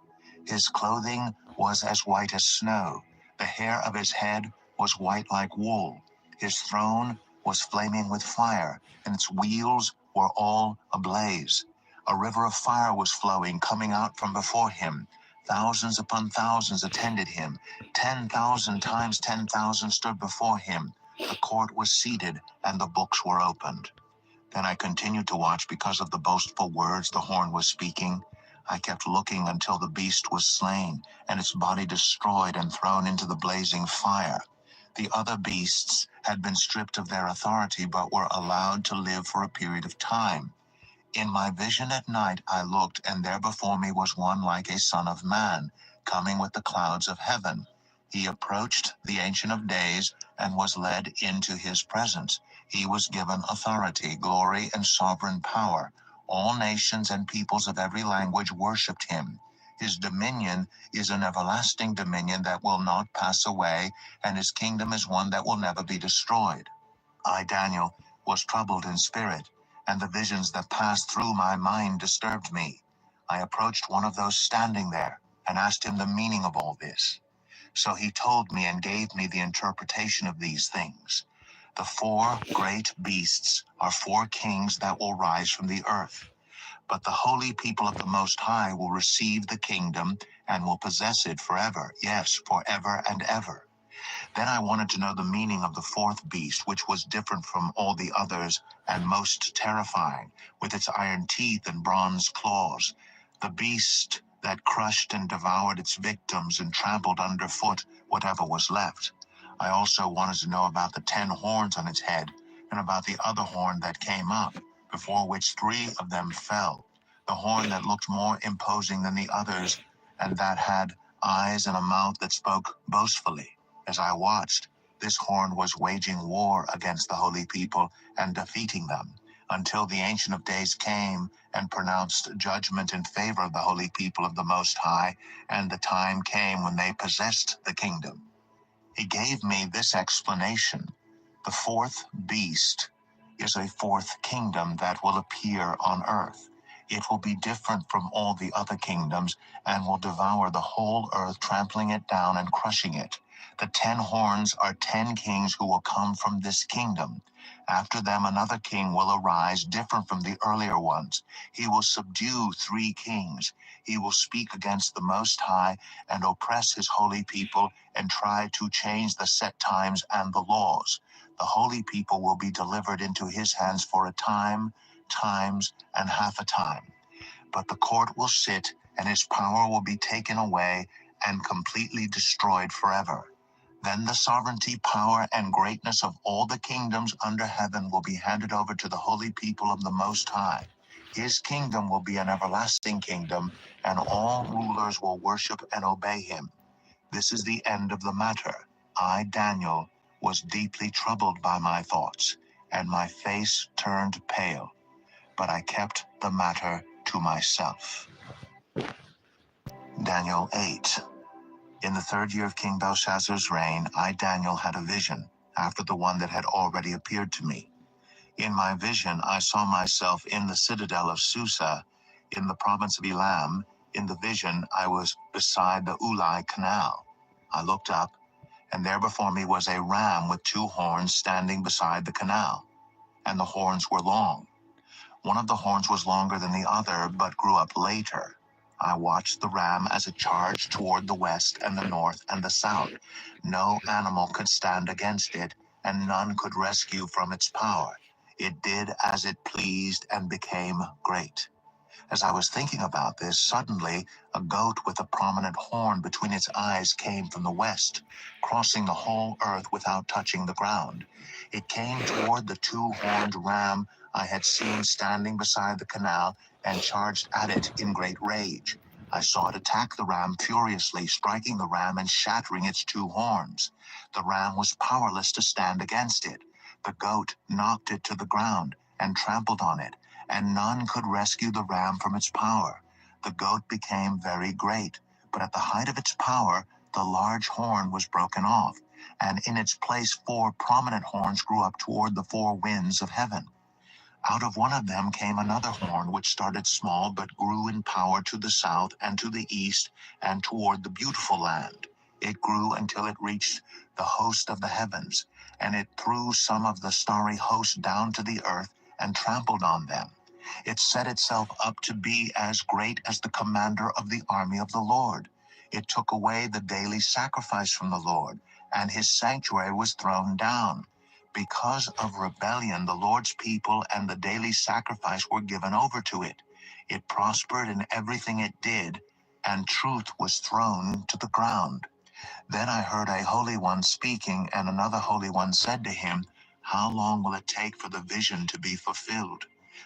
His clothing was as white as snow. The hair of his head was white like wool. His throne was flaming with fire, and its wheels were all ablaze. A river of fire was flowing, coming out from before him. Thousands upon thousands attended him. 10,000 times 10,000 stood before him. The court was seated, and the books were opened. Then I continued to watch because of the boastful words the horn was speaking. I kept looking until the beast was slain, and its body destroyed and thrown into the blazing fire. The other beasts had been stripped of their authority, but were allowed to live for a period of time. In my vision at night I looked, and there before me was one like a son of man, coming with the clouds of heaven. He approached the Ancient of Days and was led into his presence. He was given authority, glory, and sovereign power. All nations and peoples of every language worshipped him. His dominion is an everlasting dominion that will not pass away, and his kingdom is one that will never be destroyed. I, Daniel, was troubled in spirit, and the visions that passed through my mind disturbed me. I approached one of those standing there, and asked him the meaning of all this. So he told me and gave me the interpretation of these things. The four great beasts are four kings that will rise from the earth. But the holy people of the Most High will receive the kingdom and will possess it forever, yes, forever and ever. Then I wanted to know the meaning of the fourth beast, which was different from all the others and most terrifying, with its iron teeth and bronze claws. The beast that crushed and devoured its victims and trampled underfoot whatever was left. I also wanted to know about the 10 horns on its head, and about the other horn that came up, before which 3 of them fell. The horn that looked more imposing than the others, and that had eyes and a mouth that spoke boastfully. As I watched, this horn was waging war against the holy people and defeating them, until the Ancient of Days came and pronounced judgment in favor of the holy people of the Most High, and the time came when they possessed the kingdom. He gave me this explanation. The fourth beast is a fourth kingdom that will appear on earth. It will be different from all the other kingdoms and will devour the whole earth, trampling it down and crushing it. The 10 horns are 10 kings who will come from this kingdom. After them another king will arise, different from the earlier ones. He will subdue 3 kings. He will speak against the Most High and oppress his holy people and try to change the set times and the laws. The holy people will be delivered into his hands for a time, times, and half a time. But the court will sit, and his power will be taken away and completely destroyed forever. Then the sovereignty, power, and greatness of all the kingdoms under heaven will be handed over to the holy people of the Most High. His kingdom will be an everlasting kingdom, and all rulers will worship and obey him. This is the end of the matter. I, Daniel, was deeply troubled by my thoughts, and my face turned pale. But I kept the matter to myself. Daniel 8. In the 3rd year of King Belshazzar's reign, I, Daniel, had a vision, after the one that had already appeared to me. In my vision, I saw myself in the citadel of Susa, in the province of Elam. In the vision, I was beside the Ulai Canal. I looked up, and there before me was a ram with 2 horns standing beside the canal, and the horns were long. One of the horns was longer than the other, but grew up later. I watched the ram as it charged toward the west and the north and the south. No animal could stand against it, and none could rescue from its power. It did as it pleased and became great. As I was thinking about this, suddenly a goat with a prominent horn between its eyes came from the west, crossing the whole earth without touching the ground. It came toward the 2-horned ram I had seen standing beside the canal and charged at it in great rage. I saw it attack the ram furiously, striking the ram and shattering its 2 horns. The ram was powerless to stand against it. The goat knocked it to the ground and trampled on it, and none could rescue the ram from its power. The goat became very great, but at the height of its power, the large horn was broken off, and in its place 4 prominent horns grew up toward the 4 winds of heaven. Out of one of them came another horn, which started small but grew in power to the south and to the east and toward the beautiful land. It grew until it reached the host of the heavens, and it threw some of the starry host down to the earth and trampled on them. It set itself up to be as great as the commander of the army of the Lord. It took away the daily sacrifice from the Lord, and his sanctuary was thrown down. Because of rebellion, the Lord's people and the daily sacrifice were given over to it. It prospered in everything it did, and truth was thrown to the ground. Then I heard a holy one speaking, and another holy one said to him, "How long will it take for the vision to be fulfilled?"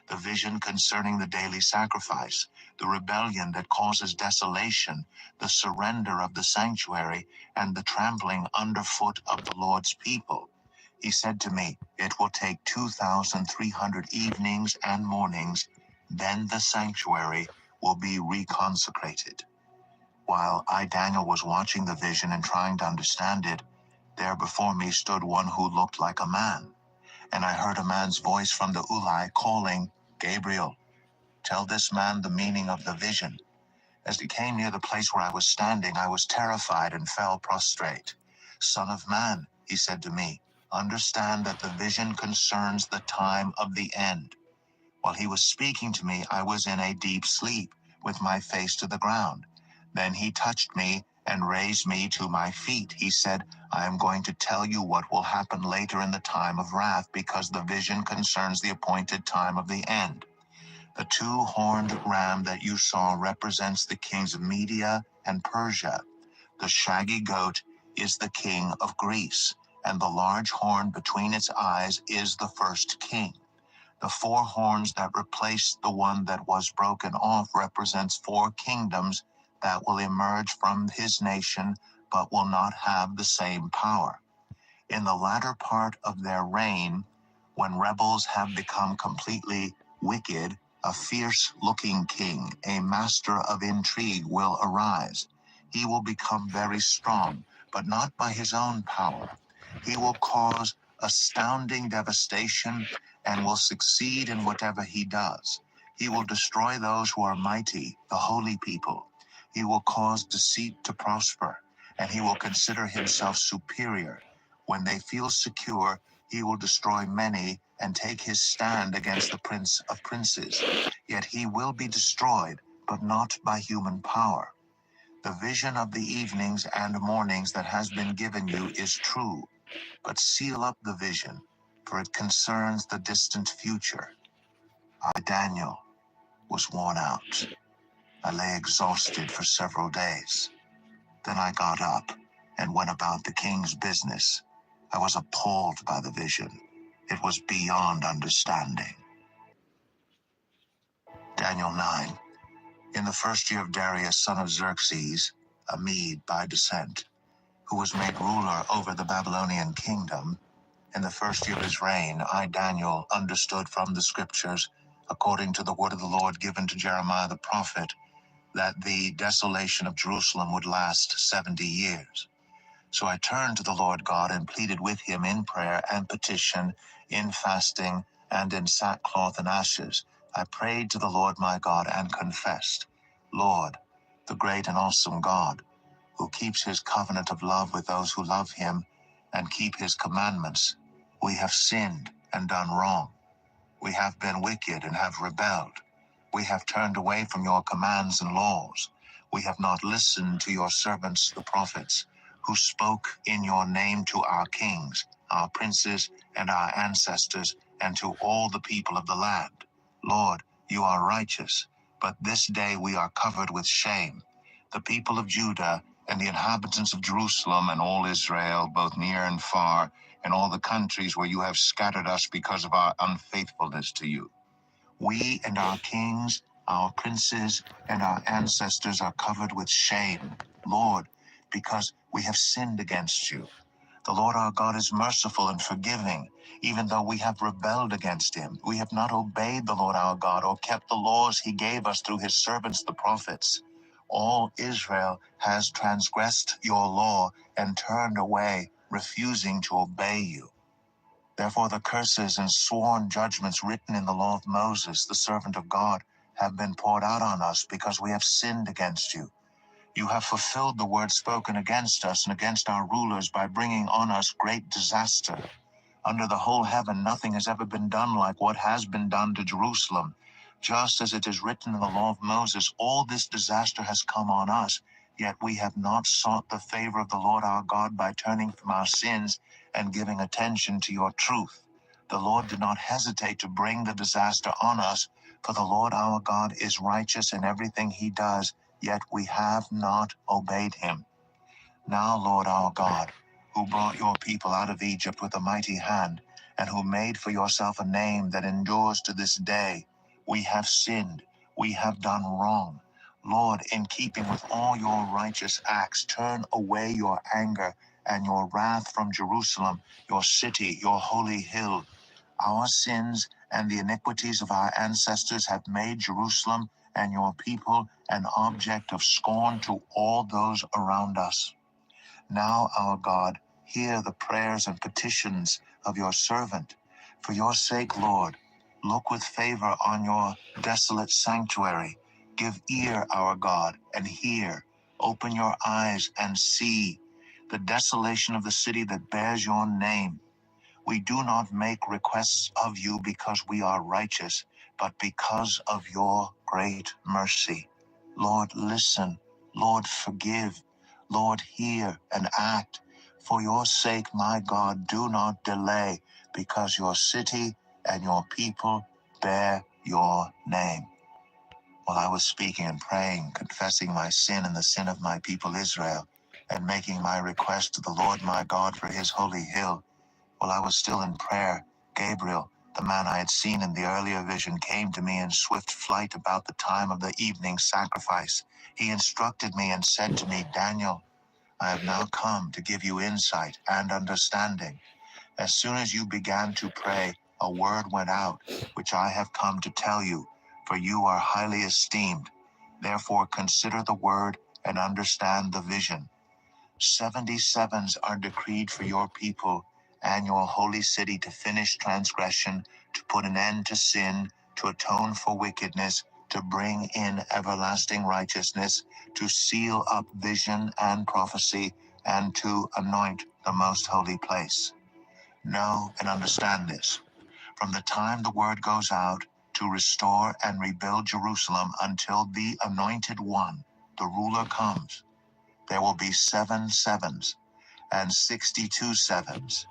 The vision concerning the daily sacrifice, the rebellion that causes desolation, the surrender of the sanctuary, and the trampling underfoot of the Lord's people. He said to me, "It will take 2,300 evenings and mornings, then the sanctuary will be reconsecrated." While I, Daniel, was watching the vision and trying to understand it, there before me stood one who looked like a man. And I heard a man's voice from the Ulai calling, "Gabriel, tell this man the meaning of the vision." As he came near the place where I was standing, I was terrified and fell prostrate. "Son of man," he said to me, "understand that the vision concerns the time of the end." While he was speaking to me, I was in a deep sleep, with my face to the ground. Then he touched me and raised me to my feet. He said, "I am going to tell you what will happen later in the time of wrath, because the vision concerns the appointed time of the end. The 2-horned ram that you saw represents the kings of Media and Persia. The shaggy goat is the king of Greece, and the large horn between its eyes is the first king. The 4 horns that replaced the one that was broken off represents 4 kingdoms that will emerge from his nation, but will not have the same power. In the latter part of their reign, when rebels have become completely wicked, a fierce-looking king, a master of intrigue, will arise. He will become very strong, but not by his own power. He will cause astounding devastation and will succeed in whatever he does. He will destroy those who are mighty, the holy people. He will cause deceit to prosper, and he will consider himself superior. When they feel secure, he will destroy many and take his stand against the Prince of Princes. Yet he will be destroyed, but not by human power. The vision of the evenings and mornings that has been given you is true, but seal up the vision, for it concerns the distant future. I, Daniel, was worn out. I lay exhausted for several days. Then I got up and went about the king's business. I was appalled by the vision. It was beyond understanding. Daniel 9. In the first year of Darius, son of Xerxes, a Mede by descent, who was made ruler over the Babylonian kingdom, in the first year of his reign, I, Daniel, understood from the scriptures, according to the word of the Lord given to Jeremiah the prophet, that the desolation of Jerusalem would last 70 years. So I turned to the Lord God and pleaded with him in prayer and petition, in fasting, and in sackcloth and ashes. I prayed to the Lord my God and confessed, "Lord, the great and awesome God, who keeps his covenant of love with those who love him and keep his commandments, we have sinned and done wrong. We have been wicked and have rebelled. We have turned away from your commands and laws. We have not listened to your servants, the prophets, who spoke in your name to our kings, our princes, and our ancestors, and to all the people of the land. Lord, you are righteous, but this day we are covered with shame. The people of Judah and the inhabitants of Jerusalem and all Israel, both near and far, and all the countries where you have scattered us because of our unfaithfulness to you. We and our kings, our princes, and our ancestors are covered with shame, Lord, because we have sinned against you. The Lord our God is merciful and forgiving, even though we have rebelled against him. We have not obeyed the Lord our God or kept the laws he gave us through his servants the prophets. All Israel has transgressed your law and turned away, refusing to obey you. Therefore the curses and sworn judgments written in the law of Moses, the servant of God, have been poured out on us because we have sinned against you. You have fulfilled the word spoken against us and against our rulers by bringing on us great disaster. Under the whole heaven, nothing has ever been done like what has been done to Jerusalem. Just as it is written in the law of Moses, all this disaster has come on us, yet we have not sought the favor of the Lord our God by turning from our sins and giving attention to your truth. The Lord did not hesitate to bring the disaster on us, for the Lord our God is righteous in everything he does, yet we have not obeyed him. Now, Lord our God, who brought your people out of Egypt with a mighty hand, and who made for yourself a name that endures to this day, we have sinned, we have done wrong. Lord, in keeping with all your righteous acts, turn away your anger and your wrath from Jerusalem, your city, your holy hill. Our sins and the iniquities of our ancestors have made Jerusalem and your people an object of scorn to all those around us. Now, our God, hear the prayers and petitions of your servant. For your sake, Lord, look with favor on your desolate sanctuary. Give ear, our God, and hear. Open your eyes and see the desolation of the city that bears your name. We do not make requests of you because we are righteous, but because of your great mercy. Lord, listen. Lord, forgive. Lord, hear and act. For your sake, my God, do not delay, because your city and your people bear your name. While I was speaking and praying, confessing my sin and the sin of my people Israel, and making my request to the Lord my God for his holy hill, while I was still in prayer, Gabriel, the man I had seen in the earlier vision, came to me in swift flight about the time of the evening sacrifice. He instructed me and said to me, Daniel, I have now come to give you insight and understanding. As soon as you began to pray, a word went out, which I have come to tell you, for you are highly esteemed. Therefore consider the word and understand the vision. 77s are decreed for your people and your holy city to finish transgression, to put an end to sin, to atone for wickedness, to bring in everlasting righteousness, to seal up vision and prophecy, and to anoint the most holy place. Know and understand this. From the time the word goes out to restore and rebuild Jerusalem until the Anointed One, the ruler, comes, there will be 7 sevens and 62 sevens.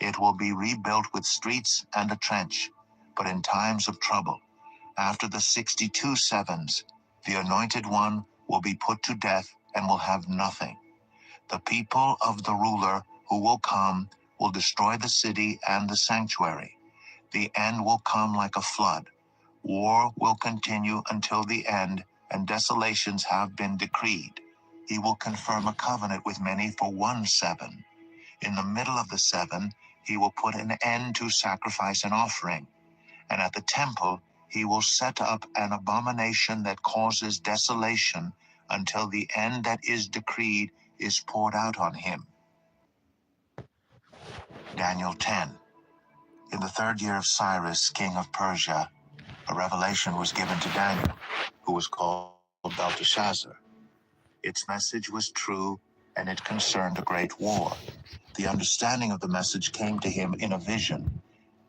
It will be rebuilt with streets and a trench, but in times of trouble. After the 62 sevens, the Anointed One will be put to death and will have nothing. The people of the ruler who will come will destroy the city and the sanctuary. The end will come like a flood. War will continue until the end, and desolations have been decreed. He will confirm a covenant with many for 1 7. In the middle of the 7, he will put an end to sacrifice and offering. And at the temple, he will set up an abomination that causes desolation until the end that is decreed is poured out on him. Daniel 10. In the 3rd year of Cyrus, king of Persia, a revelation was given to Daniel, who was called Belteshazzar. Its message was true, and it concerned a great war. The understanding of the message came to him in a vision.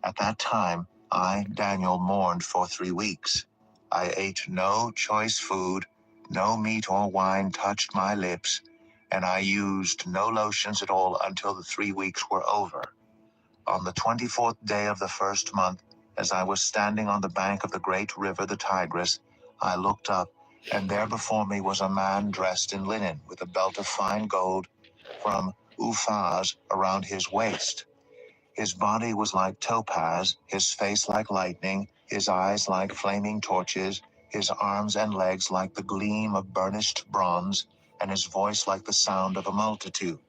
At that time, I, Daniel, mourned for 3 weeks. I ate no choice food, no meat or wine touched my lips, and I used no lotions at all until the 3 weeks were over. On the 24th day of the 1st month, as I was standing on the bank of the great river, the Tigris, I looked up, and there before me was a man dressed in linen, with a belt of fine gold from Uphaz around his waist. His body was like topaz, his face like lightning, his eyes like flaming torches, his arms and legs like the gleam of burnished bronze, and his voice like the sound of a multitude.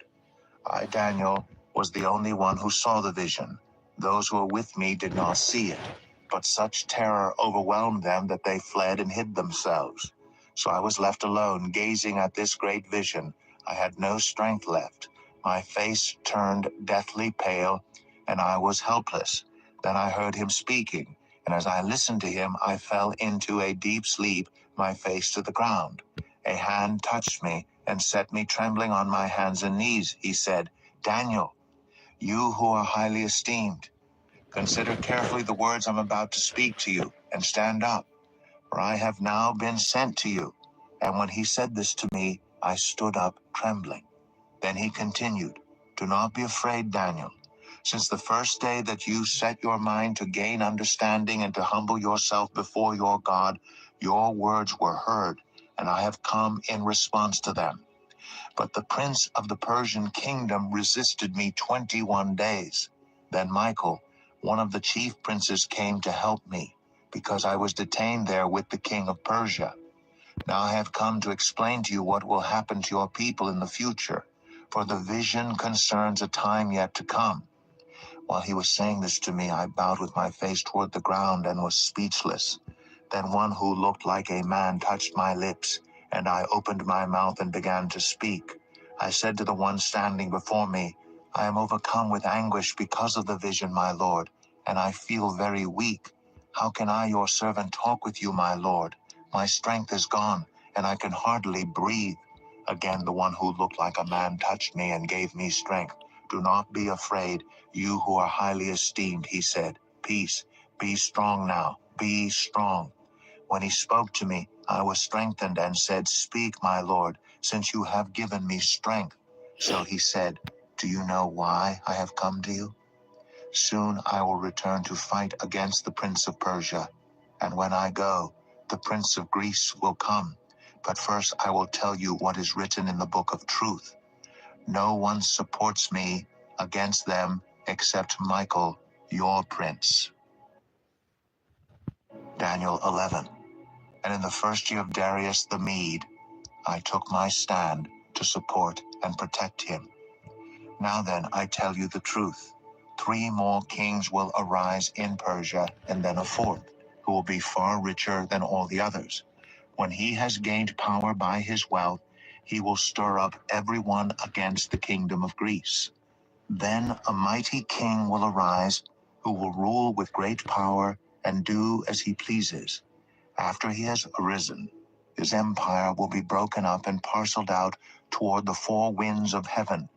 I, Daniel, was the only one who saw the vision. Those who were with me did not see it, but such terror overwhelmed them that they fled and hid themselves. So I was left alone, gazing at this great vision. I had no strength left. My face turned deathly pale, and I was helpless. Then I heard him speaking, and as I listened to him, I fell into a deep sleep, my face to the ground. A hand touched me and set me trembling on my hands and knees. He said, "Daniel, you who are highly esteemed, consider carefully the words I'm about to speak to you, and stand up, for I have now been sent to you." And when he said this to me, I stood up trembling. Then he continued, "Do not be afraid, Daniel. Since the first day that you set your mind to gain understanding and to humble yourself before your God, your words were heard, and I have come in response to them. But the prince of the Persian kingdom resisted me 21 days. Then Michael, one of the chief princes, came to help me, because I was detained there with the king of Persia. Now I have come to explain to you what will happen to your people in the future, for the vision concerns a time yet to come." While he was saying this to me, I bowed with my face toward the ground and was speechless. Then one who looked like a man touched my lips, and I opened my mouth and began to speak. I said to the one standing before me, "I am overcome with anguish because of the vision, my lord, and I feel very weak. How can I, your servant, talk with you, my lord? My strength is gone, and I can hardly breathe." Again, the one who looked like a man touched me and gave me strength. "Do not be afraid, you who are highly esteemed," he said. "Peace, be strong now, be strong." When he spoke to me, I was strengthened and said, "Speak, my lord, since you have given me strength." So he said, "Do you know why I have come to you? Soon I will return to fight against the prince of Persia, and when I go, the prince of Greece will come. But first I will tell you what is written in the book of truth. No one supports me against them except Michael, your prince." Daniel 11. And in the first year of Darius the Mede, I took my stand to support and protect him. Now then, I tell you the truth. 3 more kings will arise in Persia, and then a 4th, who will be far richer than all the others. When he has gained power by his wealth, he will stir up everyone against the kingdom of Greece. Then a mighty king will arise, who will rule with great power and do as he pleases. After he has arisen, his empire will be broken up and parceled out toward the 4 winds of heaven.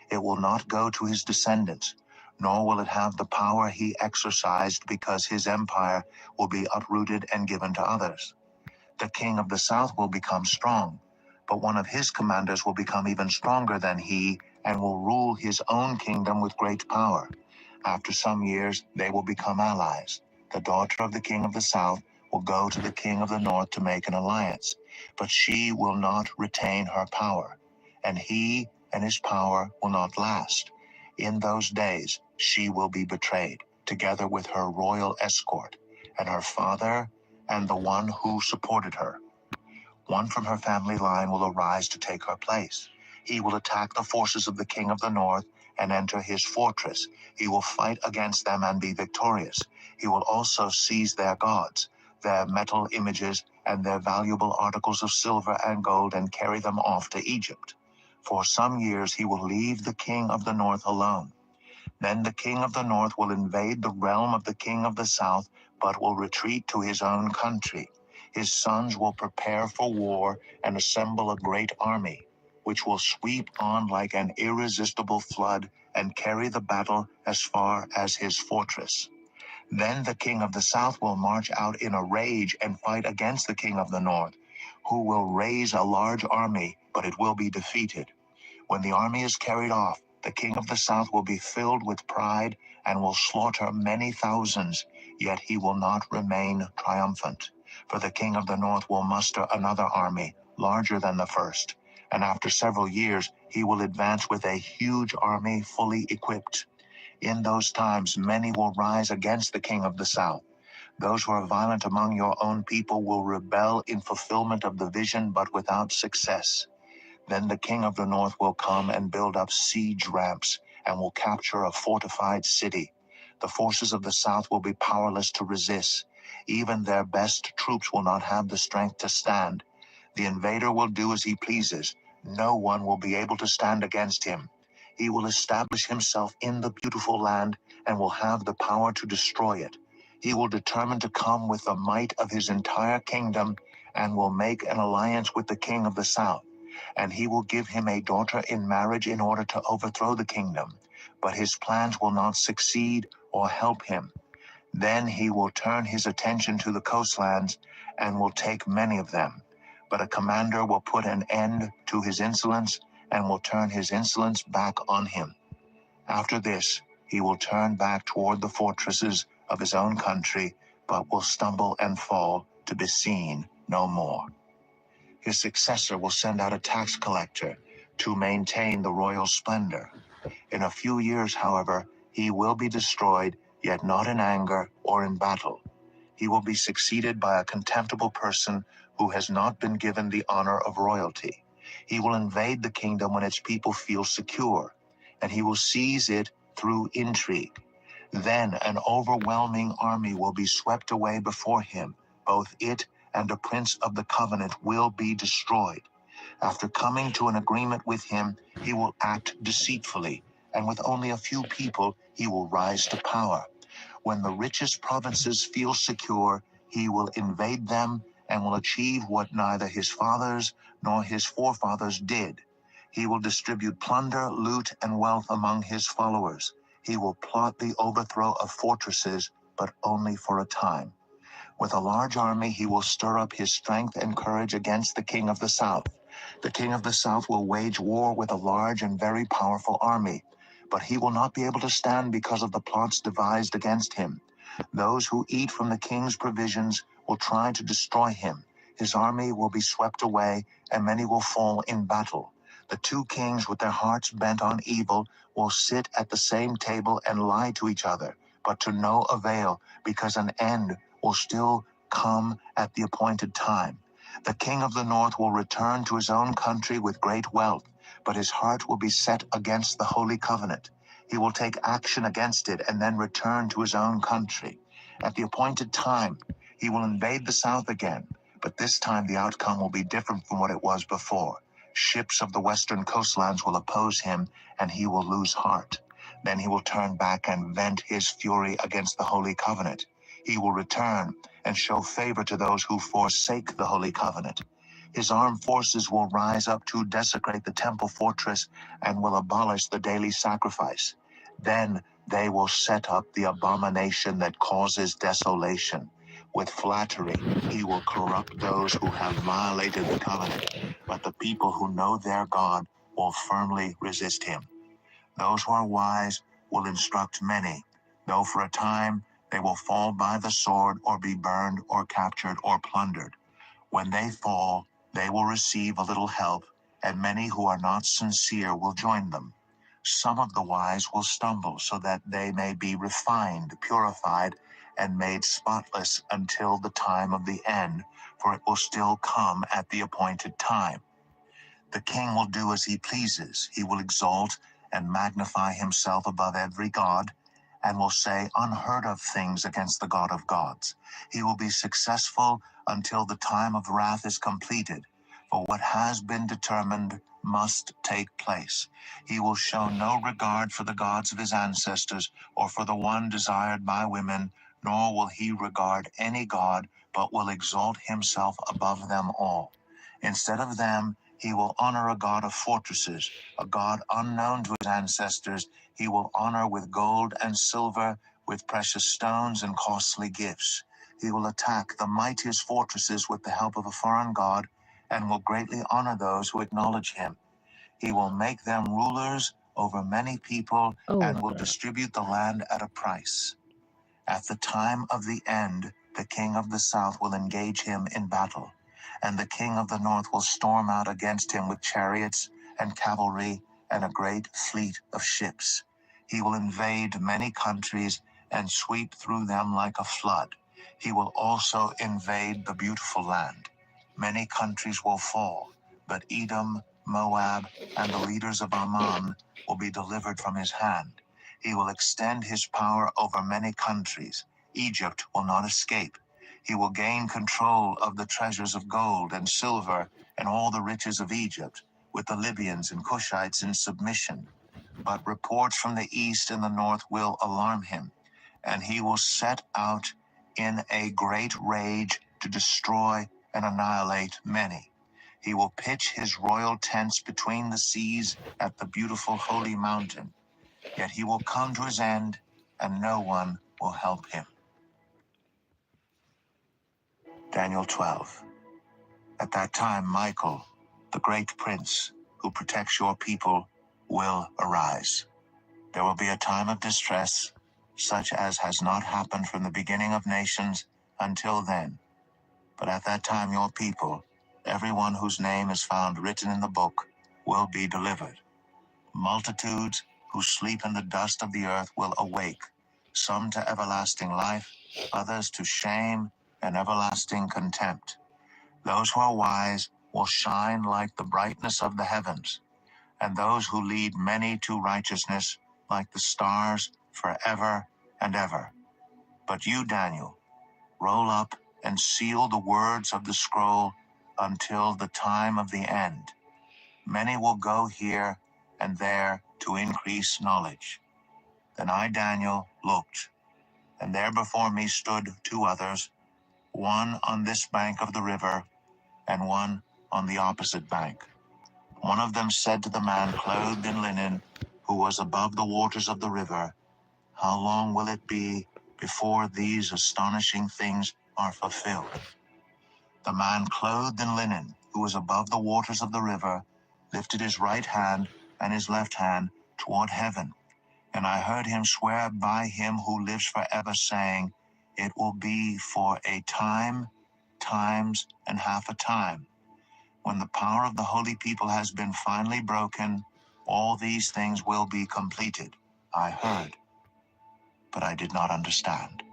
It will not go to his descendants, nor will it have the power he exercised, because his empire will be uprooted and given to others. The king of the south will become strong, but one of his commanders will become even stronger than he and will rule his own kingdom with great power. After some years, they will become allies. The daughter of the king of the south will go to the king of the north to make an alliance, but she will not retain her power, and he and his power will not last. In those days, she will be betrayed, together with her royal escort, and her father, and the one who supported her. One from her family line will arise to take her place. He will attack the forces of the king of the north and enter his fortress. He will fight against them and be victorious. He will also seize their gods, their metal images, and their valuable articles of silver and gold, and carry them off to Egypt. For some years he will leave the king of the north alone. Then the king of the north will invade the realm of the king of the south, but will retreat to his own country. His sons will prepare for war and assemble a great army, which will sweep on like an irresistible flood and carry the battle as far as his fortress. Then the king of the south will march out in a rage and fight against the king of the north, who will raise a large army, but it will be defeated. When the army is carried off, the king of the south will be filled with pride and will slaughter many thousands, yet he will not remain triumphant. For the king of the north will muster another army, larger than the first, and after several years he will advance with a huge army fully equipped. In those times many will rise against the king of the south. Those who are violent among your own people will rebel in fulfillment of the vision, but without success. Then the king of the north will come and build up siege ramps and will capture a fortified city. The forces of the south will be powerless to resist. Even their best troops will not have the strength to stand. The invader will do as he pleases. No one will be able to stand against him. He will establish himself in the beautiful land and will have the power to destroy it. He will determine to come with the might of his entire kingdom and will make an alliance with the king of the south. And he will give him a daughter in marriage in order to overthrow the kingdom. But his plans will not succeed or help him. Then he will turn his attention to the coastlands and will take many of them. But a commander will put an end to his insolence and will turn his insolence back on him. After this, he will turn back toward the fortresses of his own country, but will stumble and fall to be seen no more. His successor will send out a tax collector to maintain the royal splendor. In a few years, however, he will be destroyed, yet not in anger or in battle. He will be succeeded by a contemptible person who has not been given the honor of royalty. He will invade the kingdom when its people feel secure, and he will seize it through intrigue. Then an overwhelming army will be swept away before him. Both it and the prince of the covenant will be destroyed. After coming to an agreement with him, he will act deceitfully, and with only a few people, he will rise to power. When the richest provinces feel secure, he will invade them and will achieve what neither his fathers nor his forefathers did. He will distribute plunder, loot, and wealth among his followers. He will plot the overthrow of fortresses, but only for a time. With a large army, he will stir up his strength and courage against the king of the south. The king of the south will wage war with a large and very powerful army, but he will not be able to stand because of the plots devised against him. Those who eat from the king's provisions will try to destroy him. His army will be swept away, and many will fall in battle. The two kings, with their hearts bent on evil, will sit at the same table and lie to each other, but to no avail, because an end will still come at the appointed time. The king of the north will return to his own country with great wealth, but his heart will be set against the holy covenant. He will take action against it and then return to his own country. At the appointed time, he will invade the south again, but this time the outcome will be different from what it was before. Ships of the western coastlands will oppose him, and he will lose heart. Then he will turn back and vent his fury against the holy covenant. He will return and show favor to those who forsake the holy covenant. His armed forces will rise up to desecrate the temple fortress and will abolish the daily sacrifice. Then they will set up the abomination that causes desolation. With flattery, he will corrupt those who have violated the covenant, but the people who know their God will firmly resist him. Those who are wise will instruct many, though for a time they will fall by the sword or be burned or captured or plundered. When they fall, they will receive a little help, and many who are not sincere will join them. Some of the wise will stumble so that they may be refined, purified, and made spotless until the time of the end, for it will still come at the appointed time. The king will do as he pleases. He will exalt and magnify himself above every god, and will say unheard of things against the God of gods. He will be successful until the time of wrath is completed, for what has been determined must take place. He will show no regard for the gods of his ancestors, or for the one desired by women, nor will he regard any god, but will exalt himself above them all. Instead of them, he will honor a god of fortresses, a god unknown to his ancestors. He will honor with gold and silver, with precious stones and costly gifts. He will attack the mightiest fortresses with the help of a foreign god, and will greatly honor those who acknowledge him. He will make them rulers over many people, and will distribute the land at a price. At the time of the end, the king of the south will engage him in battle, and the king of the north will storm out against him with chariots and cavalry and a great fleet of ships. He will invade many countries and sweep through them like a flood. He will also invade the beautiful land. Many countries will fall, but Edom, Moab, and the leaders of Ammon will be delivered from his hand. He will extend his power over many countries. Egypt will not escape. He will gain control of the treasures of gold and silver and all the riches of Egypt, with the Libyans and Cushites in submission. But reports from the east and the north will alarm him, and he will set out in a great rage to destroy and annihilate many. He will pitch his royal tents between the seas at the beautiful holy mountain. Yet he will come to his end, and no one will help him. Daniel 12. At that time, Michael, the great prince who protects your people, will arise. There will be a time of distress, such as has not happened from the beginning of nations until then. But at that time, your people, everyone whose name is found written in the book, will be delivered. Multitudes who sleep in the dust of the earth will awake, some to everlasting life, others to shame and everlasting contempt. Those who are wise will shine like the brightness of the heavens, and those who lead many to righteousness like the stars forever and ever. But you, Daniel, roll up and seal the words of the scroll until the time of the end. Many will go here and there to increase knowledge. Then I, Daniel, looked, and there before me stood two others, one on this bank of the river, and one on the opposite bank. One of them said to the man clothed in linen, who was above the waters of the river, "How long will it be before these astonishing things are fulfilled?" The man clothed in linen, who was above the waters of the river, lifted his right hand and his left hand toward heaven, and I heard him swear by him who lives forever, saying, "It will be for a time, times, and half a time. When the power of the holy people has been finally broken, all these things will be completed." I heard, but I did not understand.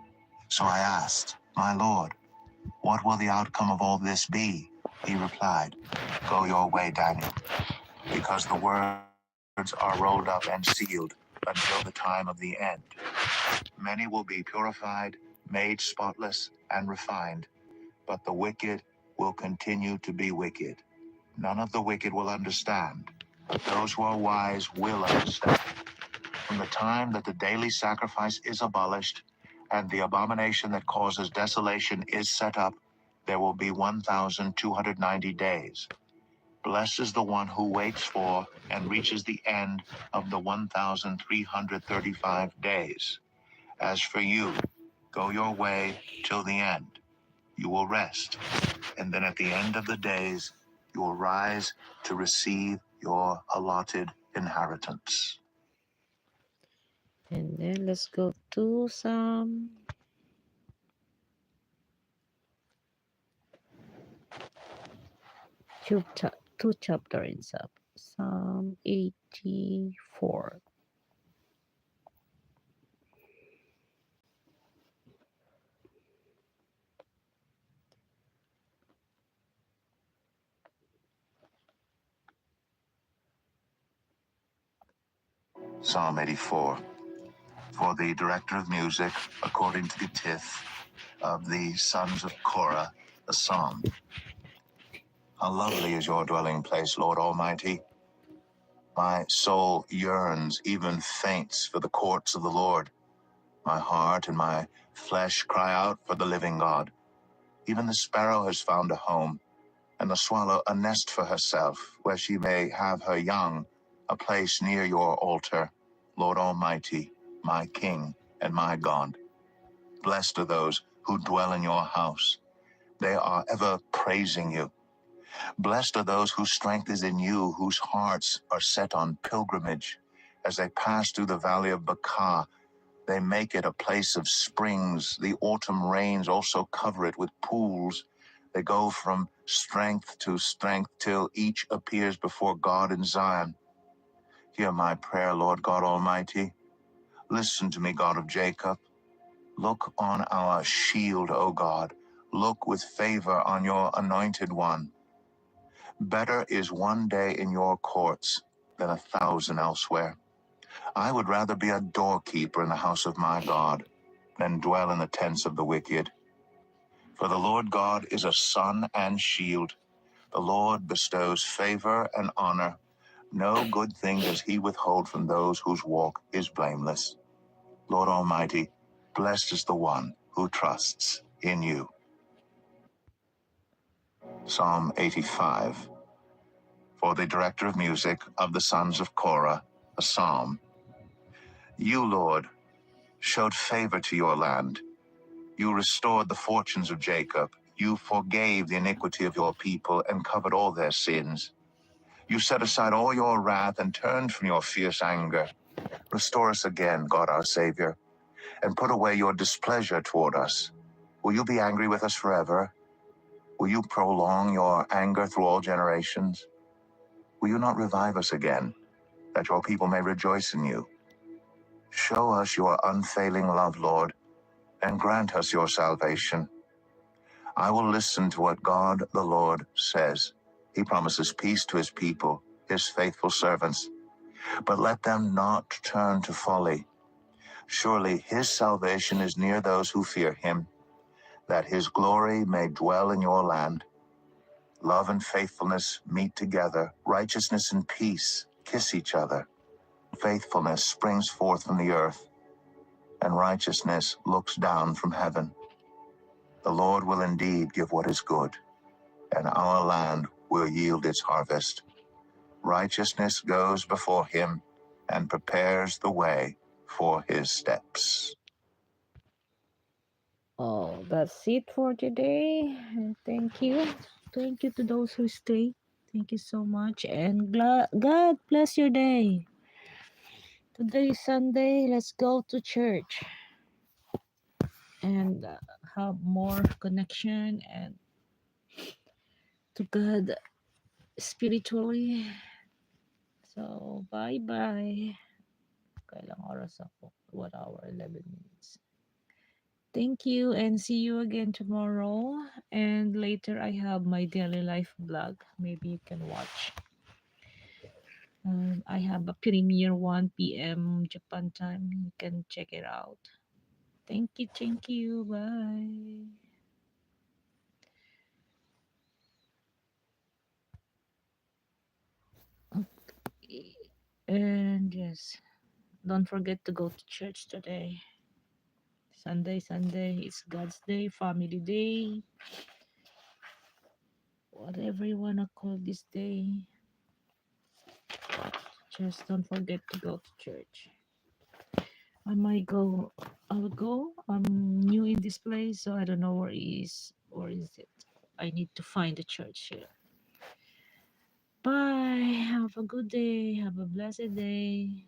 So I asked, "My Lord, what will the outcome of all this be?" He replied, "Go your way, Daniel, because the words are rolled up and sealed until the time of the end. Many will be purified, made spotless, and refined, but the wicked will continue to be wicked. None of the wicked will understand, but those who are wise will understand. From the time that the daily sacrifice is abolished and the abomination that causes desolation is set up, there will be 1,290 days. Blessed is the one who waits for and reaches the end of the 1,335 days. As for you, go your way till the end. You will rest, and then at the end of the days, you will rise to receive your allotted inheritance. And then let's go to some two chapter in Psalm 84. Psalm 84. For the director of music, according to the tithe of the sons of Korah, a psalm. How lovely is your dwelling place, Lord Almighty! My soul yearns, even faints, for the courts of the Lord. My heart and my flesh cry out for the living God. Even the sparrow has found a home, and the swallow a nest for herself, where she may have her young, a place near your altar, Lord Almighty, my King and my God. Blessed are those who dwell in your house. They are ever praising you. Blessed are those whose strength is in you, whose hearts are set on pilgrimage. As they pass through the valley of Baca, they make it a place of springs. The autumn rains also cover it with pools. They go from strength to strength till each appears before God in Zion. Hear my prayer, Lord God Almighty. Listen to me, God of Jacob. Look on our shield, O God. Look with favor on your anointed one. Better is one day in your courts than 1,000 elsewhere. I would rather be a doorkeeper in the house of my God than dwell in the tents of the wicked. For the Lord God is a sun and shield. The Lord bestows favor and honor. No good thing does he withhold from those whose walk is blameless. Lord Almighty, blessed is the one who trusts in you. Psalm 85. For the director of music of the sons of Korah, a psalm. You, Lord, showed favor to your land. You restored the fortunes of Jacob. You forgave the iniquity of your people and covered all their sins. You set aside all your wrath and turned from your fierce anger. Restore us again, God our Savior, and put away your displeasure toward us. Will you be angry with us forever? Will you prolong your anger through all generations? Will you not revive us again, that your people may rejoice in you? Show us your unfailing love, Lord, and grant us your salvation. I will listen to what God the Lord says. He promises peace to his people, his faithful servants. But let them not turn to folly. Surely his salvation is near those who fear him, that his glory may dwell in your land. Love and faithfulness meet together. Righteousness and peace kiss each other. Faithfulness springs forth from the earth, and righteousness looks down from heaven. The Lord will indeed give what is good, and our land will yield its harvest. Righteousness goes before him and prepares the way for his steps. Oh, that's it for today. And thank you. Thank you to those who stay. Thank you so much. And God bless your day. Today is Sunday. Let's go to church and have more connection and to God spiritually. So, bye-bye. Kailang oras ako? 1 hour, 11 minutes. Thank you and see you again tomorrow. And later I have my daily life vlog. Maybe you can watch. I have a premiere 1 p.m. Japan time. You can check it out. Thank you. Thank you. Bye. And yes, don't forget to go to church today. Sunday is God's day, family day, whatever you wanna call this day. Just don't forget to go to church. I might go. I will go. I'm new in this place, so I don't know where is it. I need to find the church here. Bye. Have a good day. Have a blessed day.